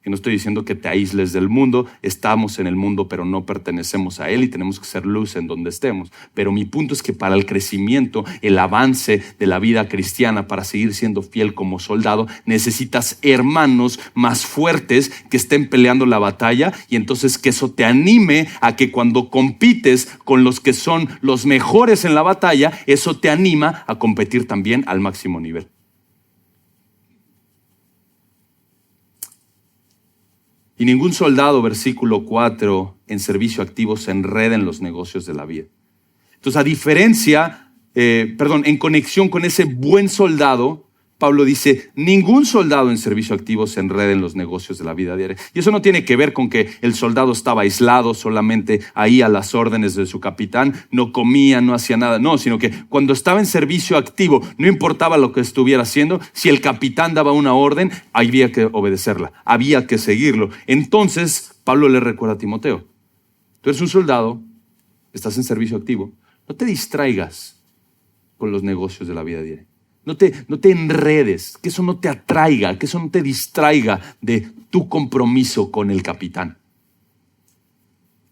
Y no estoy diciendo que te aísles del mundo, estamos en el mundo, pero no pertenecemos a él y tenemos que ser luz en donde estemos. Pero mi punto es que para el crecimiento, el avance de la vida cristiana, para seguir siendo fiel como soldado, necesitas hermanos más fuertes que estén peleando la batalla y entonces que eso te anime a que cuando compites con los que son los mejores en la batalla, eso te anima a competir también al máximo nivel. Y ningún soldado, versículo 4, en servicio activo se enreda en los negocios de la vida. Entonces, en conexión con ese buen soldado, Pablo dice, ningún soldado en servicio activo se enreda en los negocios de la vida diaria. Y eso no tiene que ver con que el soldado estaba aislado, solamente ahí a las órdenes de su capitán, no comía, no hacía nada. No, sino que cuando estaba en servicio activo, no importaba lo que estuviera haciendo, si el capitán daba una orden, había que obedecerla, había que seguirlo. Entonces, Pablo le recuerda a Timoteo, tú eres un soldado, estás en servicio activo, no te distraigas con los negocios de la vida diaria. No te enredes, que eso no te atraiga, que eso no te distraiga de tu compromiso con el capitán.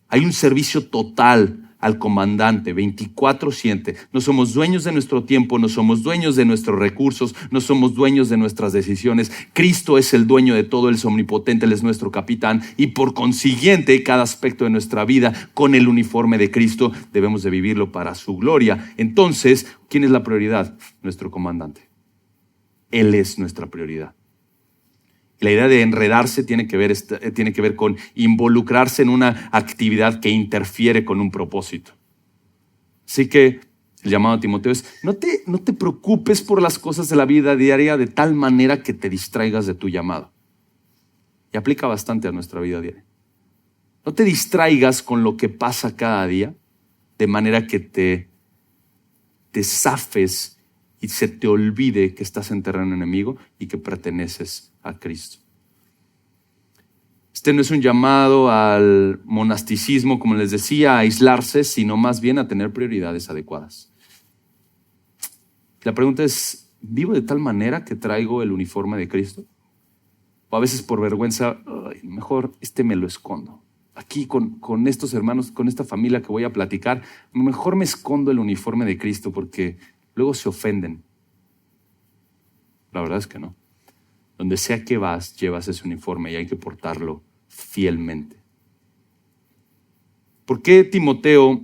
Hay un servicio total al comandante, 24/7. No somos dueños de nuestro tiempo, no somos dueños de nuestros recursos, no somos dueños de nuestras decisiones. Cristo es el dueño de todo, Él es omnipotente, Él es nuestro capitán y por consiguiente cada aspecto de nuestra vida con el uniforme de Cristo debemos de vivirlo para su gloria. Entonces, ¿quién es la prioridad? Nuestro comandante. Él es nuestra prioridad. La idea de enredarse tiene que ver con involucrarse en una actividad que interfiere con un propósito. Así que el llamado a Timoteo es, no te preocupes por las cosas de la vida diaria de tal manera que te distraigas de tu llamado. Y aplica bastante a nuestra vida diaria. No te distraigas con lo que pasa cada día de manera que te te zafes y se te olvide que estás en terreno enemigo y que perteneces a Cristo. Este no es un llamado al monasticismo, como les decía, a aislarse, sino más bien a tener prioridades adecuadas. La pregunta es, ¿vivo de tal manera que traigo el uniforme de Cristo? O a veces por vergüenza, mejor me lo escondo. Aquí con estos hermanos, con esta familia que voy a platicar, mejor me escondo el uniforme de Cristo porque luego se ofenden. La verdad es que no. Donde sea que vas, llevas ese uniforme y hay que portarlo fielmente. ¿Por qué Timoteo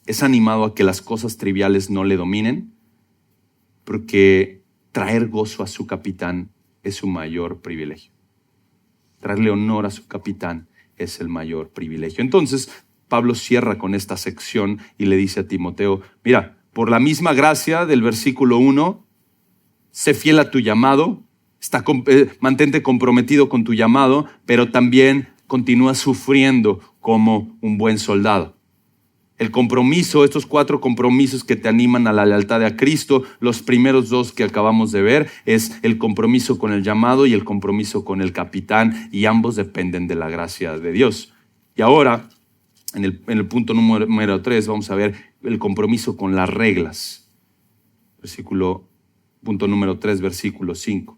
es animado a que las cosas triviales no le dominen? Porque traer gozo a su capitán es su mayor privilegio. Traerle honor a su capitán es el mayor privilegio. Entonces, Pablo cierra con esta sección y le dice a Timoteo, mira, por la misma gracia del versículo 1, sé fiel a tu llamado, mantente comprometido con tu llamado, pero también continúa sufriendo como un buen soldado. El compromiso, estos 4 compromisos que te animan a la lealtad a Cristo, los primeros 2 que acabamos de ver, es el compromiso con el llamado y el compromiso con el capitán, y ambos dependen de la gracia de Dios. Y ahora, en el punto número 3, vamos a ver el compromiso con las reglas. Punto número 3, versículo 5.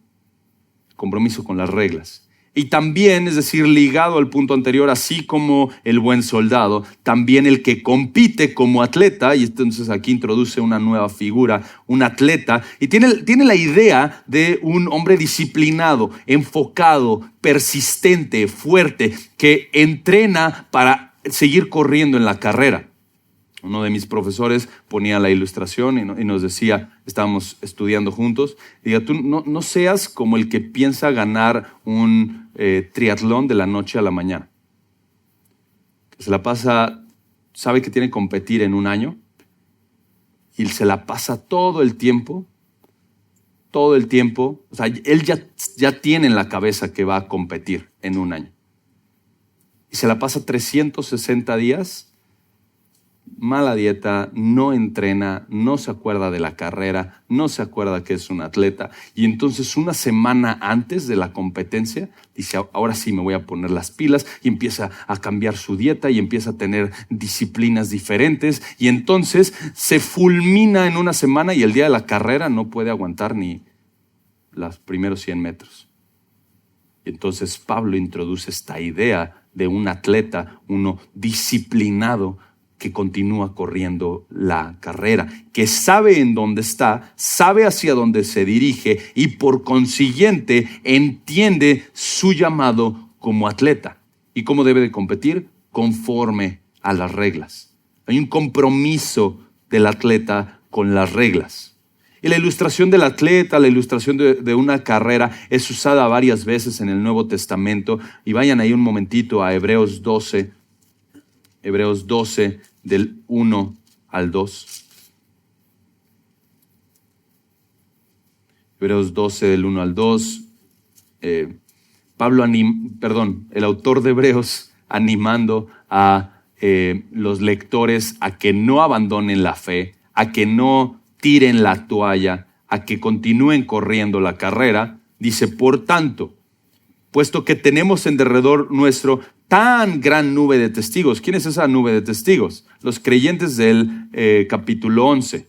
Compromiso con las reglas. Y también, es decir, ligado al punto anterior, así como el buen soldado, también el que compite como atleta, y entonces aquí introduce una nueva figura, un atleta, y tiene la idea de un hombre disciplinado, enfocado, persistente, fuerte, que entrena para seguir corriendo en la carrera. Uno de mis profesores ponía la ilustración y nos decía, estábamos estudiando juntos, diga, tú no seas como el que piensa ganar un triatlón de la noche a la mañana. Que se la pasa, sabe que tiene que competir en un año y se la pasa todo el tiempo, o sea, él ya tiene en la cabeza que va a competir en un año. Y se la pasa 360 días. Mala dieta, no entrena, no se acuerda de la carrera, no se acuerda que es un atleta. Y entonces una semana antes de la competencia dice, ahora sí me voy a poner las pilas, y empieza a cambiar su dieta y empieza a tener disciplinas diferentes. Y entonces se fulmina en una semana y el día de la carrera no puede aguantar ni los primeros 100 metros. Y entonces Pablo introduce esta idea de un atleta, uno disciplinado, que continúa corriendo la carrera, que sabe en dónde está, sabe hacia dónde se dirige y por consiguiente entiende su llamado como atleta. ¿Y cómo debe de competir? Conforme a las reglas. Hay un compromiso del atleta con las reglas. Y la ilustración del atleta, la ilustración de una carrera es usada varias veces en el Nuevo Testamento. Y vayan ahí un momentito a Hebreos 12, del 1 al 2. Hebreos 12, del 1 al 2. El autor de Hebreos animando a los lectores a que no abandonen la fe, a que no tiren la toalla, a que continúen corriendo la carrera. Dice, por tanto, puesto que tenemos en derredor nuestro tan gran nube de testigos. ¿Quién es esa nube de testigos? Los creyentes del capítulo 11.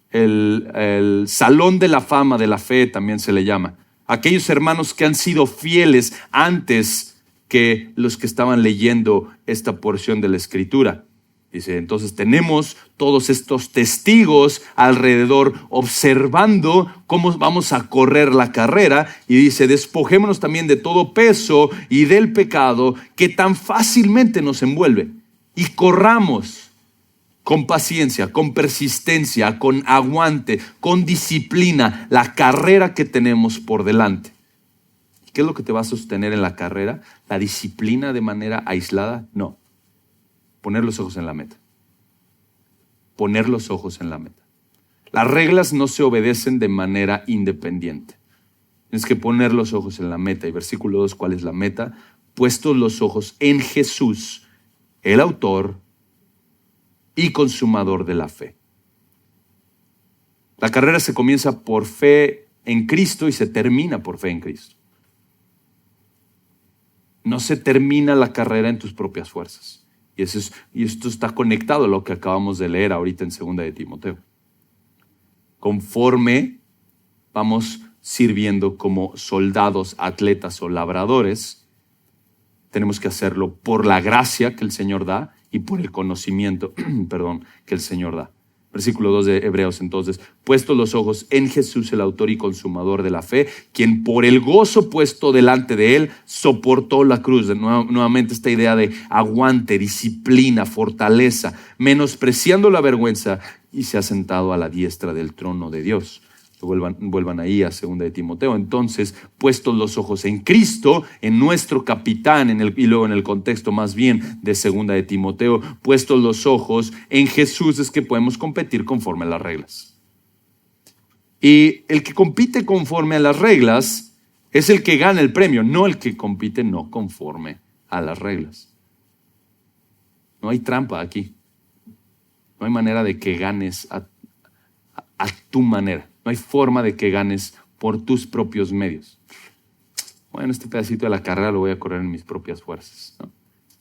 El salón de la fama de la fe también se le llama. Aquellos hermanos que han sido fieles antes que los que estaban leyendo esta porción de la Escritura. Dice, entonces tenemos todos estos testigos alrededor observando cómo vamos a correr la carrera. Y dice, despojémonos también de todo peso y del pecado que tan fácilmente nos envuelve. Y corramos con paciencia, con persistencia, con aguante, con disciplina, la carrera que tenemos por delante. ¿Qué es lo que te va a sostener en la carrera? ¿La disciplina de manera aislada? No. Poner los ojos en la meta. Poner los ojos en la meta. Las reglas no se obedecen de manera independiente. Tienes que poner los ojos en la meta. Y versículo 2, ¿cuál es la meta? Puestos los ojos en Jesús, el autor y consumador de la fe. La carrera se comienza por fe en Cristo y se termina por fe en Cristo. No se termina la carrera en tus propias fuerzas. Y esto está conectado a lo que acabamos de leer ahorita en 2 de Timoteo. Conforme vamos sirviendo como soldados, atletas o labradores, tenemos que hacerlo por la gracia que el Señor da y por el conocimiento, que el Señor da. Versículo 2 de Hebreos, entonces, puestos los ojos en Jesús, el autor y consumador de la fe, quien por el gozo puesto delante de él, soportó la cruz. Nuevamente esta idea de aguante, disciplina, fortaleza, menospreciando la vergüenza, y se ha sentado a la diestra del trono de Dios. Vuelvan ahí a 2 de Timoteo. Entonces, puestos los ojos en Cristo, en nuestro capitán, y luego en el contexto más bien de 2 de Timoteo, puestos los ojos en Jesús, es que podemos competir conforme a las reglas. Y el que compite conforme a las reglas es el que gana el premio, no el que compite no conforme a las reglas. No hay trampa aquí. No hay manera de que ganes a tu manera. No hay forma de que ganes por tus propios medios. Bueno, este pedacito de la carrera lo voy a correr en mis propias fuerzas, ¿no?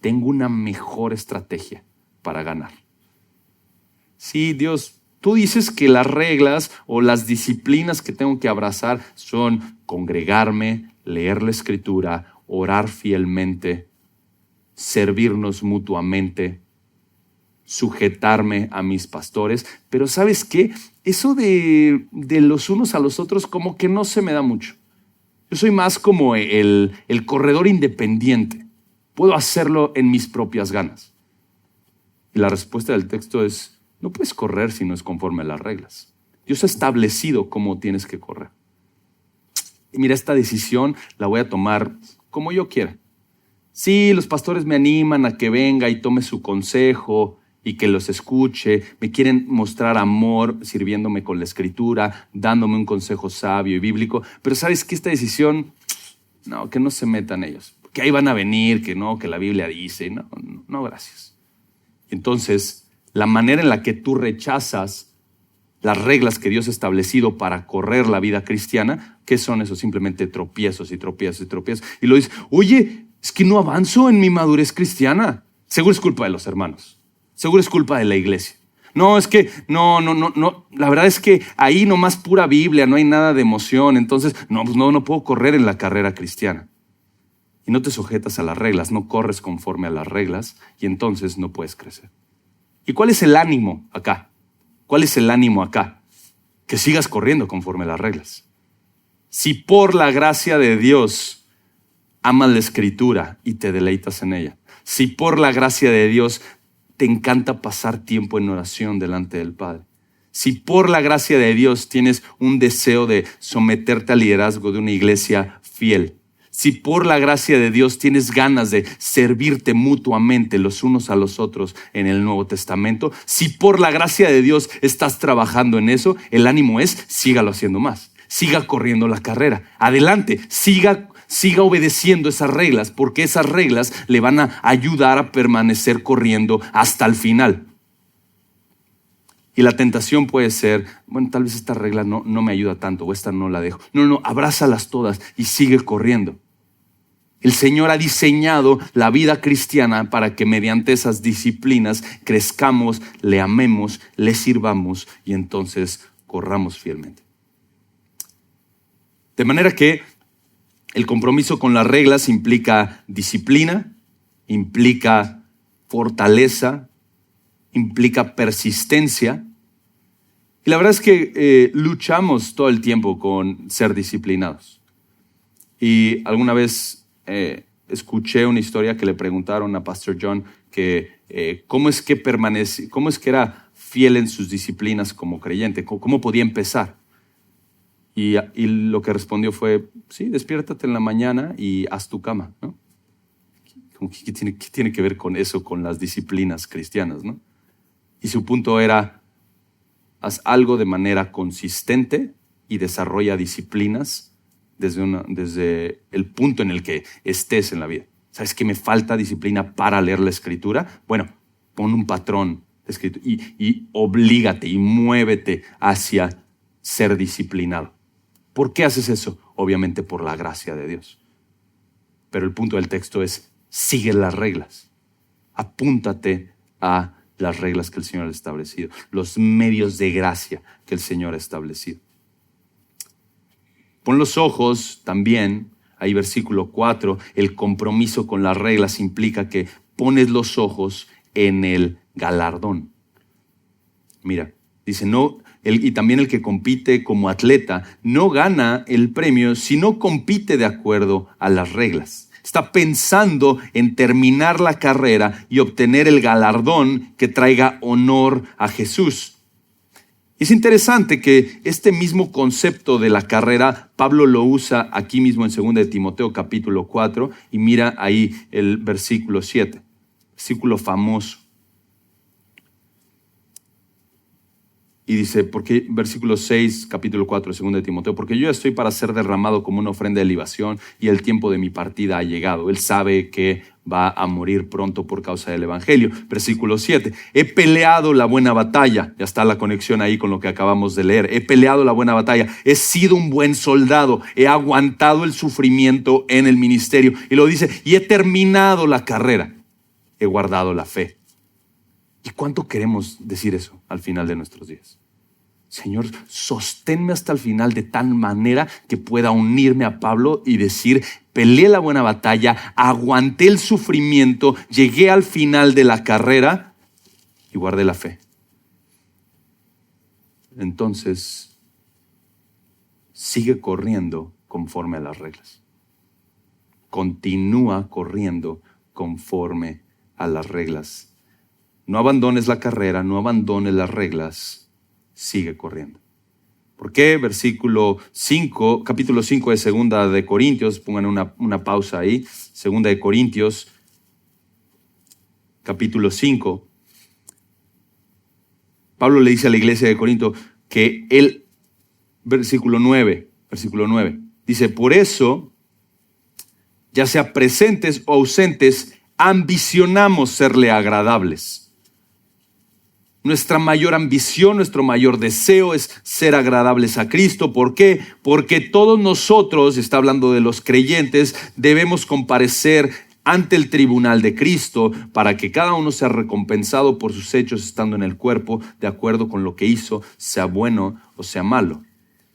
Tengo una mejor estrategia para ganar. Sí, Dios, tú dices que las reglas o las disciplinas que tengo que abrazar son congregarme, leer la Escritura, orar fielmente, servirnos mutuamente, sujetarme a mis pastores. Pero ¿sabes qué? Eso de los unos a los otros como que no se me da mucho. Yo soy más como el corredor independiente. Puedo hacerlo en mis propias ganas. Y la respuesta del texto es, no puedes correr si no es conforme a las reglas. Dios ha establecido cómo tienes que correr. Y mira, esta decisión la voy a tomar como yo quiera. Sí, los pastores me animan a que venga y tome su consejo y que los escuche, me quieren mostrar amor sirviéndome con la Escritura, dándome un consejo sabio y bíblico, pero ¿sabes qué? Esta decisión, no, que no se metan ellos, que ahí van a venir, que no, que la Biblia dice, no, gracias. Entonces, la manera en la que tú rechazas las reglas que Dios ha establecido para correr la vida cristiana, ¿qué son esos? Simplemente tropiezos y tropiezos y tropiezos. Y lo dices, oye, es que no avanzo en mi madurez cristiana. Seguro es culpa de los hermanos. Seguro es culpa de la iglesia. No, es que no. La verdad es que ahí nomás pura Biblia, no hay nada de emoción. Entonces, no puedo correr en la carrera cristiana. Y no te sujetas a las reglas, no corres conforme a las reglas y entonces no puedes crecer. ¿Y cuál es el ánimo acá? ¿Cuál es el ánimo acá? Que sigas corriendo conforme a las reglas. Si por la gracia de Dios amas la Escritura y te deleitas en ella, si por la gracia de Dios te encanta pasar tiempo en oración delante del Padre, si por la gracia de Dios tienes un deseo de someterte al liderazgo de una iglesia fiel, si por la gracia de Dios tienes ganas de servirte mutuamente los unos a los otros en el Nuevo Testamento, si por la gracia de Dios estás trabajando en eso, el ánimo es, sígalo haciendo más, siga corriendo la carrera, adelante, siga obedeciendo esas reglas, porque esas reglas le van a ayudar a permanecer corriendo hasta el final. Y la tentación puede ser, bueno, tal vez esta regla no me ayuda tanto, o esta no la dejo. No, abrázalas todas y sigue corriendo. El Señor ha diseñado la vida cristiana para que mediante esas disciplinas crezcamos, le amemos, le sirvamos y entonces corramos fielmente. De manera que el compromiso con las reglas implica disciplina, implica fortaleza, implica persistencia. Y la verdad es que luchamos todo el tiempo con ser disciplinados. Y alguna vez escuché una historia que le preguntaron a Pastor John que cómo es que era fiel en sus disciplinas como creyente, cómo podía empezar. Y lo que respondió fue, sí, despiértate en la mañana y haz tu cama, ¿no? ¿Qué tiene que ver con eso, con las disciplinas cristianas, ¿no? Y su punto era, haz algo de manera consistente y desarrolla disciplinas desde el punto en el que estés en la vida. ¿Sabes que me falta disciplina para leer la Escritura? Bueno, pon un patrón escrito y oblígate y muévete hacia ser disciplinado. ¿Por qué haces eso? Obviamente por la gracia de Dios. Pero el punto del texto es, sigue las reglas. Apúntate a las reglas que el Señor ha establecido, los medios de gracia que el Señor ha establecido. Pon los ojos también, ahí versículo 4, el compromiso con las reglas implica que pones los ojos en el galardón. Mira, dice, y también el que compite como atleta no gana el premio si no compite de acuerdo a las reglas. Está pensando en terminar la carrera y obtener el galardón que traiga honor a Jesús. Es interesante que este mismo concepto de la carrera, Pablo lo usa aquí mismo en 2 de Timoteo capítulo 4, y mira ahí el versículo 7, versículo famoso. Y dice, versículo 6, capítulo 4, 2 de Timoteo, porque yo ya estoy para ser derramado como una ofrenda de libación y el tiempo de mi partida ha llegado. Él sabe que va a morir pronto por causa del evangelio. Versículo 7, he peleado la buena batalla. Ya está la conexión ahí con lo que acabamos de leer. He peleado la buena batalla. He sido un buen soldado. He aguantado el sufrimiento en el ministerio. Y lo dice, y he terminado la carrera. He guardado la fe. ¿Y cuánto queremos decir eso al final de nuestros días? Señor, sosténme hasta el final de tal manera que pueda unirme a Pablo y decir, peleé la buena batalla, aguanté el sufrimiento, llegué al final de la carrera y guardé la fe. Entonces, sigue corriendo conforme a las reglas. Continúa corriendo conforme a las reglas. No abandones la carrera, no abandones las reglas, sigue corriendo. ¿Por qué? Versículo 5, capítulo 5 de 2 de Corintios, pongan una pausa ahí, 2 de Corintios, capítulo 5. Pablo le dice a la iglesia de Corinto que él, versículo 9, dice, por eso, ya sea presentes o ausentes, ambicionamos serle agradables. Nuestra mayor ambición, nuestro mayor deseo es ser agradables a Cristo. ¿Por qué? Porque todos nosotros, está hablando de los creyentes, debemos comparecer ante el tribunal de Cristo para que cada uno sea recompensado por sus hechos estando en el cuerpo, de acuerdo con lo que hizo, sea bueno o sea malo.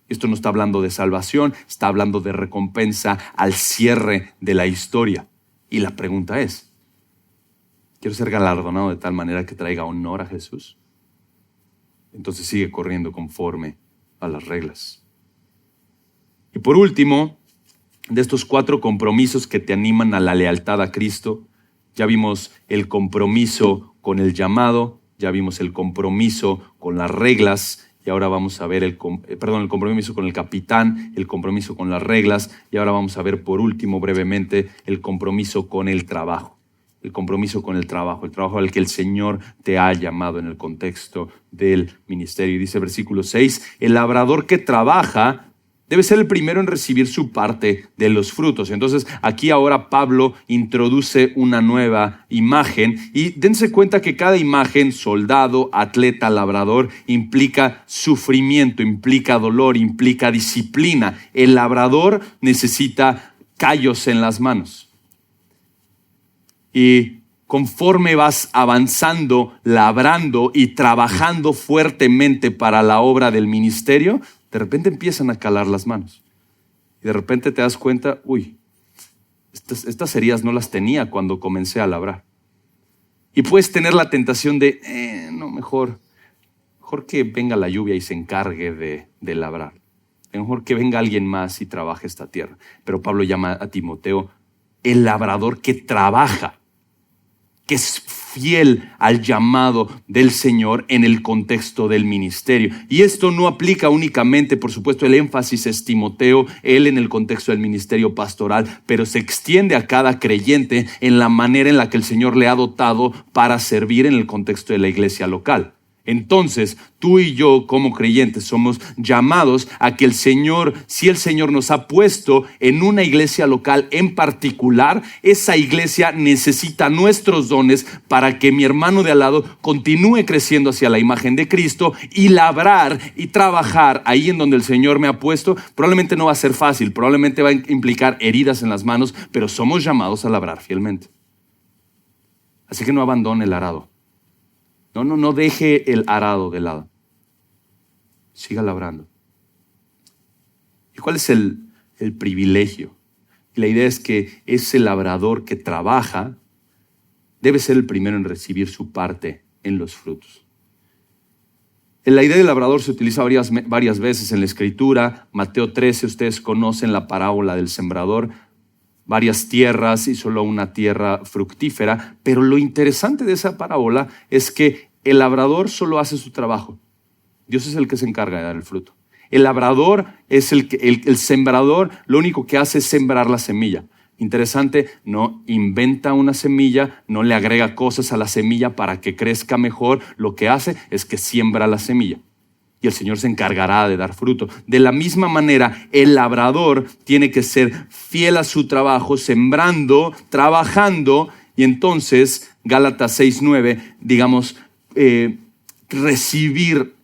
Esto no está hablando de salvación, está hablando de recompensa al cierre de la historia. Y la pregunta es, ¿quiero ser galardonado de tal manera que traiga honor a Jesús? Entonces sigue corriendo conforme a las reglas. Y por último, de estos 4 compromisos que te animan a la lealtad a Cristo, ya vimos el compromiso con el llamado, ya vimos el compromiso con las reglas, y ahora vamos a ver el compromiso con el capitán, el compromiso con las reglas, y ahora vamos a ver por último brevemente el compromiso con el trabajo. El compromiso con el trabajo al que el Señor te ha llamado en el contexto del ministerio. Y dice versículo 6, el labrador que trabaja debe ser el primero en recibir su parte de los frutos. Entonces aquí ahora Pablo introduce una nueva imagen y dense cuenta que cada imagen, soldado, atleta, labrador, implica sufrimiento, implica dolor, implica disciplina. El labrador necesita callos en las manos. Y conforme vas avanzando, labrando y trabajando fuertemente para la obra del ministerio, de repente empiezan a calar las manos. Y de repente te das cuenta, estas heridas no las tenía cuando comencé a labrar. Y puedes tener la tentación de, mejor que venga la lluvia y se encargue de labrar. Mejor que venga alguien más y trabaje esta tierra. Pero Pablo llama a Timoteo el labrador que trabaja, que es fiel al llamado del Señor en el contexto del ministerio. Y esto no aplica únicamente, por supuesto, el énfasis es Timoteo, él en el contexto del ministerio pastoral, pero se extiende a cada creyente en la manera en la que el Señor le ha dotado para servir en el contexto de la iglesia local. Entonces, tú y yo como creyentes somos llamados a que el Señor, si el Señor nos ha puesto en una iglesia local en particular, esa iglesia necesita nuestros dones para que mi hermano de al lado continúe creciendo hacia la imagen de Cristo y labrar y trabajar ahí en donde el Señor me ha puesto. Probablemente no va a ser fácil, probablemente va a implicar heridas en las manos, pero somos llamados a labrar fielmente. Así que no abandone el arado. No deje el arado de lado. Siga labrando. ¿Y cuál es el privilegio? Y la idea es que ese labrador que trabaja debe ser el primero en recibir su parte en los frutos. La idea del labrador se utiliza varias veces en la Escritura. Mateo 13, ustedes conocen la parábola del sembrador. Varias tierras y solo una tierra fructífera. Pero lo interesante de esa parábola es que el labrador solo hace su trabajo. Dios es el que se encarga de dar el fruto. El labrador es el sembrador, lo único que hace es sembrar la semilla. Interesante, no inventa una semilla, no le agrega cosas a la semilla para que crezca mejor. Lo que hace es que siembra la semilla. Y el Señor se encargará de dar fruto. De la misma manera, el labrador tiene que ser fiel a su trabajo, sembrando, trabajando. Y entonces, Gálatas 6:9, digamos, recibir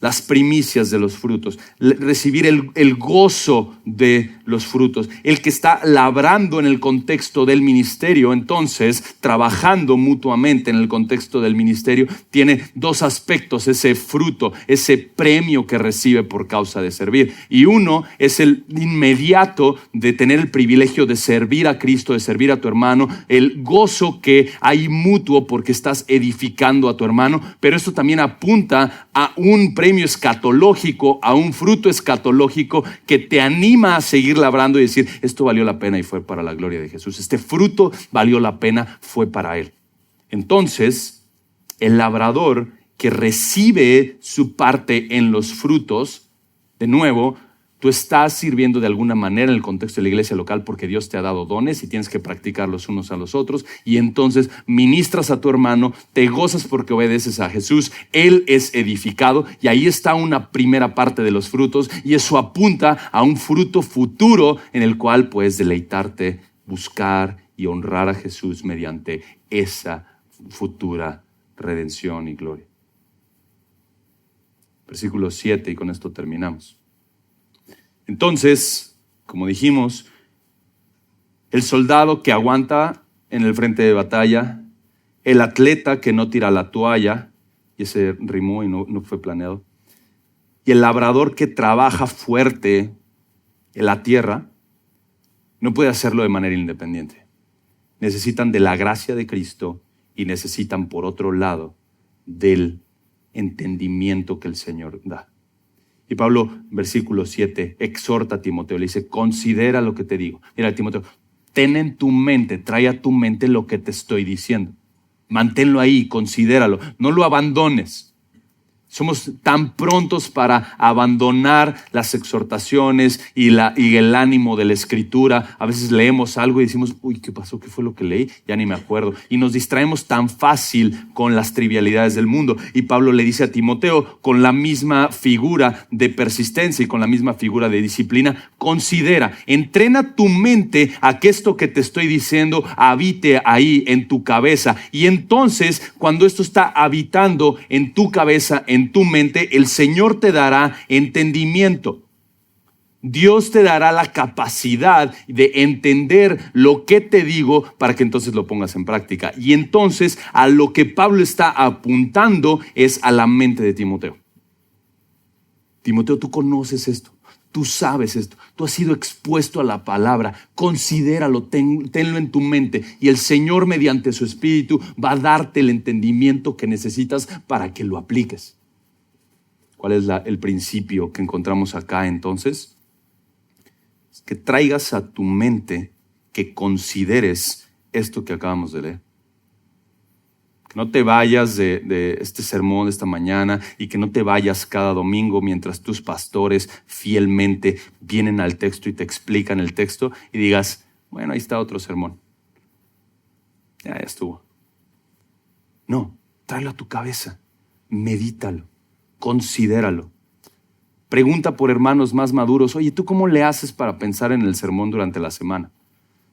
las primicias de los frutos, recibir el gozo de los frutos. El que está labrando en el contexto del ministerio, entonces, trabajando mutuamente en el contexto del ministerio, tiene dos aspectos, ese fruto, ese premio que recibe por causa de servir. Y uno es el inmediato de tener el privilegio de servir a Cristo, de servir a tu hermano, el gozo que hay mutuo porque estás edificando a tu hermano, pero esto también apunta a un premio escatológico, a un fruto escatológico que te anima a seguir labrando y decir, esto valió la pena y fue para la gloria de Jesús. Este fruto valió la pena, fue para Él. Entonces, el labrador que recibe su parte en los frutos, de nuevo, tú estás sirviendo de alguna manera en el contexto de la iglesia local porque Dios te ha dado dones y tienes que practicarlos unos a los otros. Y entonces ministras a tu hermano, te gozas porque obedeces a Jesús. Él es edificado y ahí está una primera parte de los frutos y eso apunta a un fruto futuro en el cual puedes deleitarte, buscar y honrar a Jesús mediante esa futura redención y gloria. Versículo 7 y con esto terminamos. Entonces, como dijimos, el soldado que aguanta en el frente de batalla, el atleta que no tira la toalla, y ese rimó y no fue planeado, y el labrador que trabaja fuerte en la tierra, no puede hacerlo de manera independiente. Necesitan de la gracia de Cristo y necesitan, por otro lado, del entendimiento que el Señor da. Y Pablo, versículo 7, exhorta a Timoteo, le dice, considera lo que te digo. Mira, Timoteo, ten en tu mente, trae a tu mente lo que te estoy diciendo. Manténlo ahí, considéralo, no lo abandones. Somos tan prontos para abandonar las exhortaciones y el ánimo de la Escritura. A veces leemos algo y decimos, uy, ¿qué pasó? ¿Qué fue lo que leí? Ya ni me acuerdo. Y nos distraemos tan fácil con las trivialidades del mundo. Y Pablo le dice a Timoteo, con la misma figura de persistencia y con la misma figura de disciplina, considera, entrena tu mente a que esto que te estoy diciendo habite ahí en tu cabeza. Y entonces, cuando esto está habitando en tu cabeza, en tu mente, el Señor te dará entendimiento. Dios te dará la capacidad de entender lo que te digo para que entonces lo pongas en práctica. Y entonces a lo que Pablo está apuntando es a la mente de Timoteo. Timoteo, tú conoces esto. Tú sabes esto, tú has sido expuesto a la palabra, considéralo, tenlo en tu mente y el Señor mediante su Espíritu va a darte el entendimiento que necesitas para que lo apliques. ¿Cuál es el principio que encontramos acá entonces? Es que traigas a tu mente, que consideres esto que acabamos de leer. Que no te vayas de este sermón de esta mañana y que no te vayas cada domingo mientras tus pastores fielmente vienen al texto y te explican el texto y digas, bueno, ahí está otro sermón. Ya estuvo. No, tráelo a tu cabeza. medítalo, considéralo. Pregunta por hermanos más maduros, oye, ¿tú cómo le haces para pensar en el sermón durante la semana?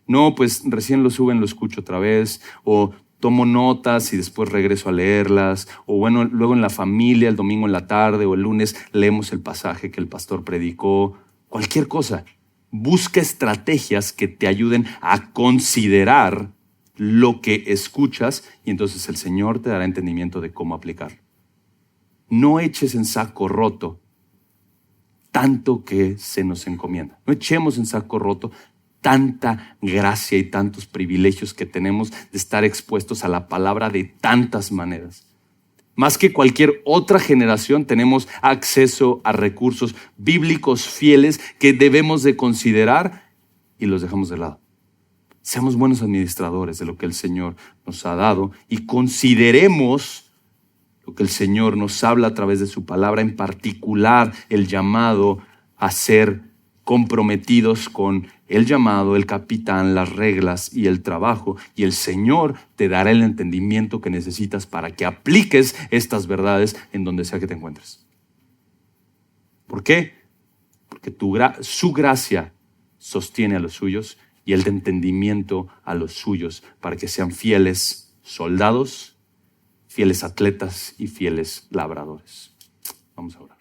No, pues recién lo suben, lo escucho otra vez, o tomo notas y después regreso a leerlas, o bueno, luego en la familia, el domingo en la tarde o el lunes leemos el pasaje que el pastor predicó, cualquier cosa. Busca estrategias que te ayuden a considerar lo que escuchas y entonces el Señor te dará entendimiento de cómo aplicarlo. No eches en saco roto tanto que se nos encomienda. No echemos en saco roto tanta gracia y tantos privilegios que tenemos de estar expuestos a la palabra de tantas maneras. Más que cualquier otra generación tenemos acceso a recursos bíblicos fieles que debemos de considerar y los dejamos de lado. Seamos buenos administradores de lo que el Señor nos ha dado y consideremos lo que el Señor nos habla a través de su palabra, en particular el llamado a ser comprometidos con el llamado, el capitán, las reglas y el trabajo. Y el Señor te dará el entendimiento que necesitas para que apliques estas verdades en donde sea que te encuentres. ¿Por qué? Porque su gracia sostiene a los suyos y el de entendimiento a los suyos para que sean fieles soldados, fieles atletas y fieles labradores. Vamos a orar.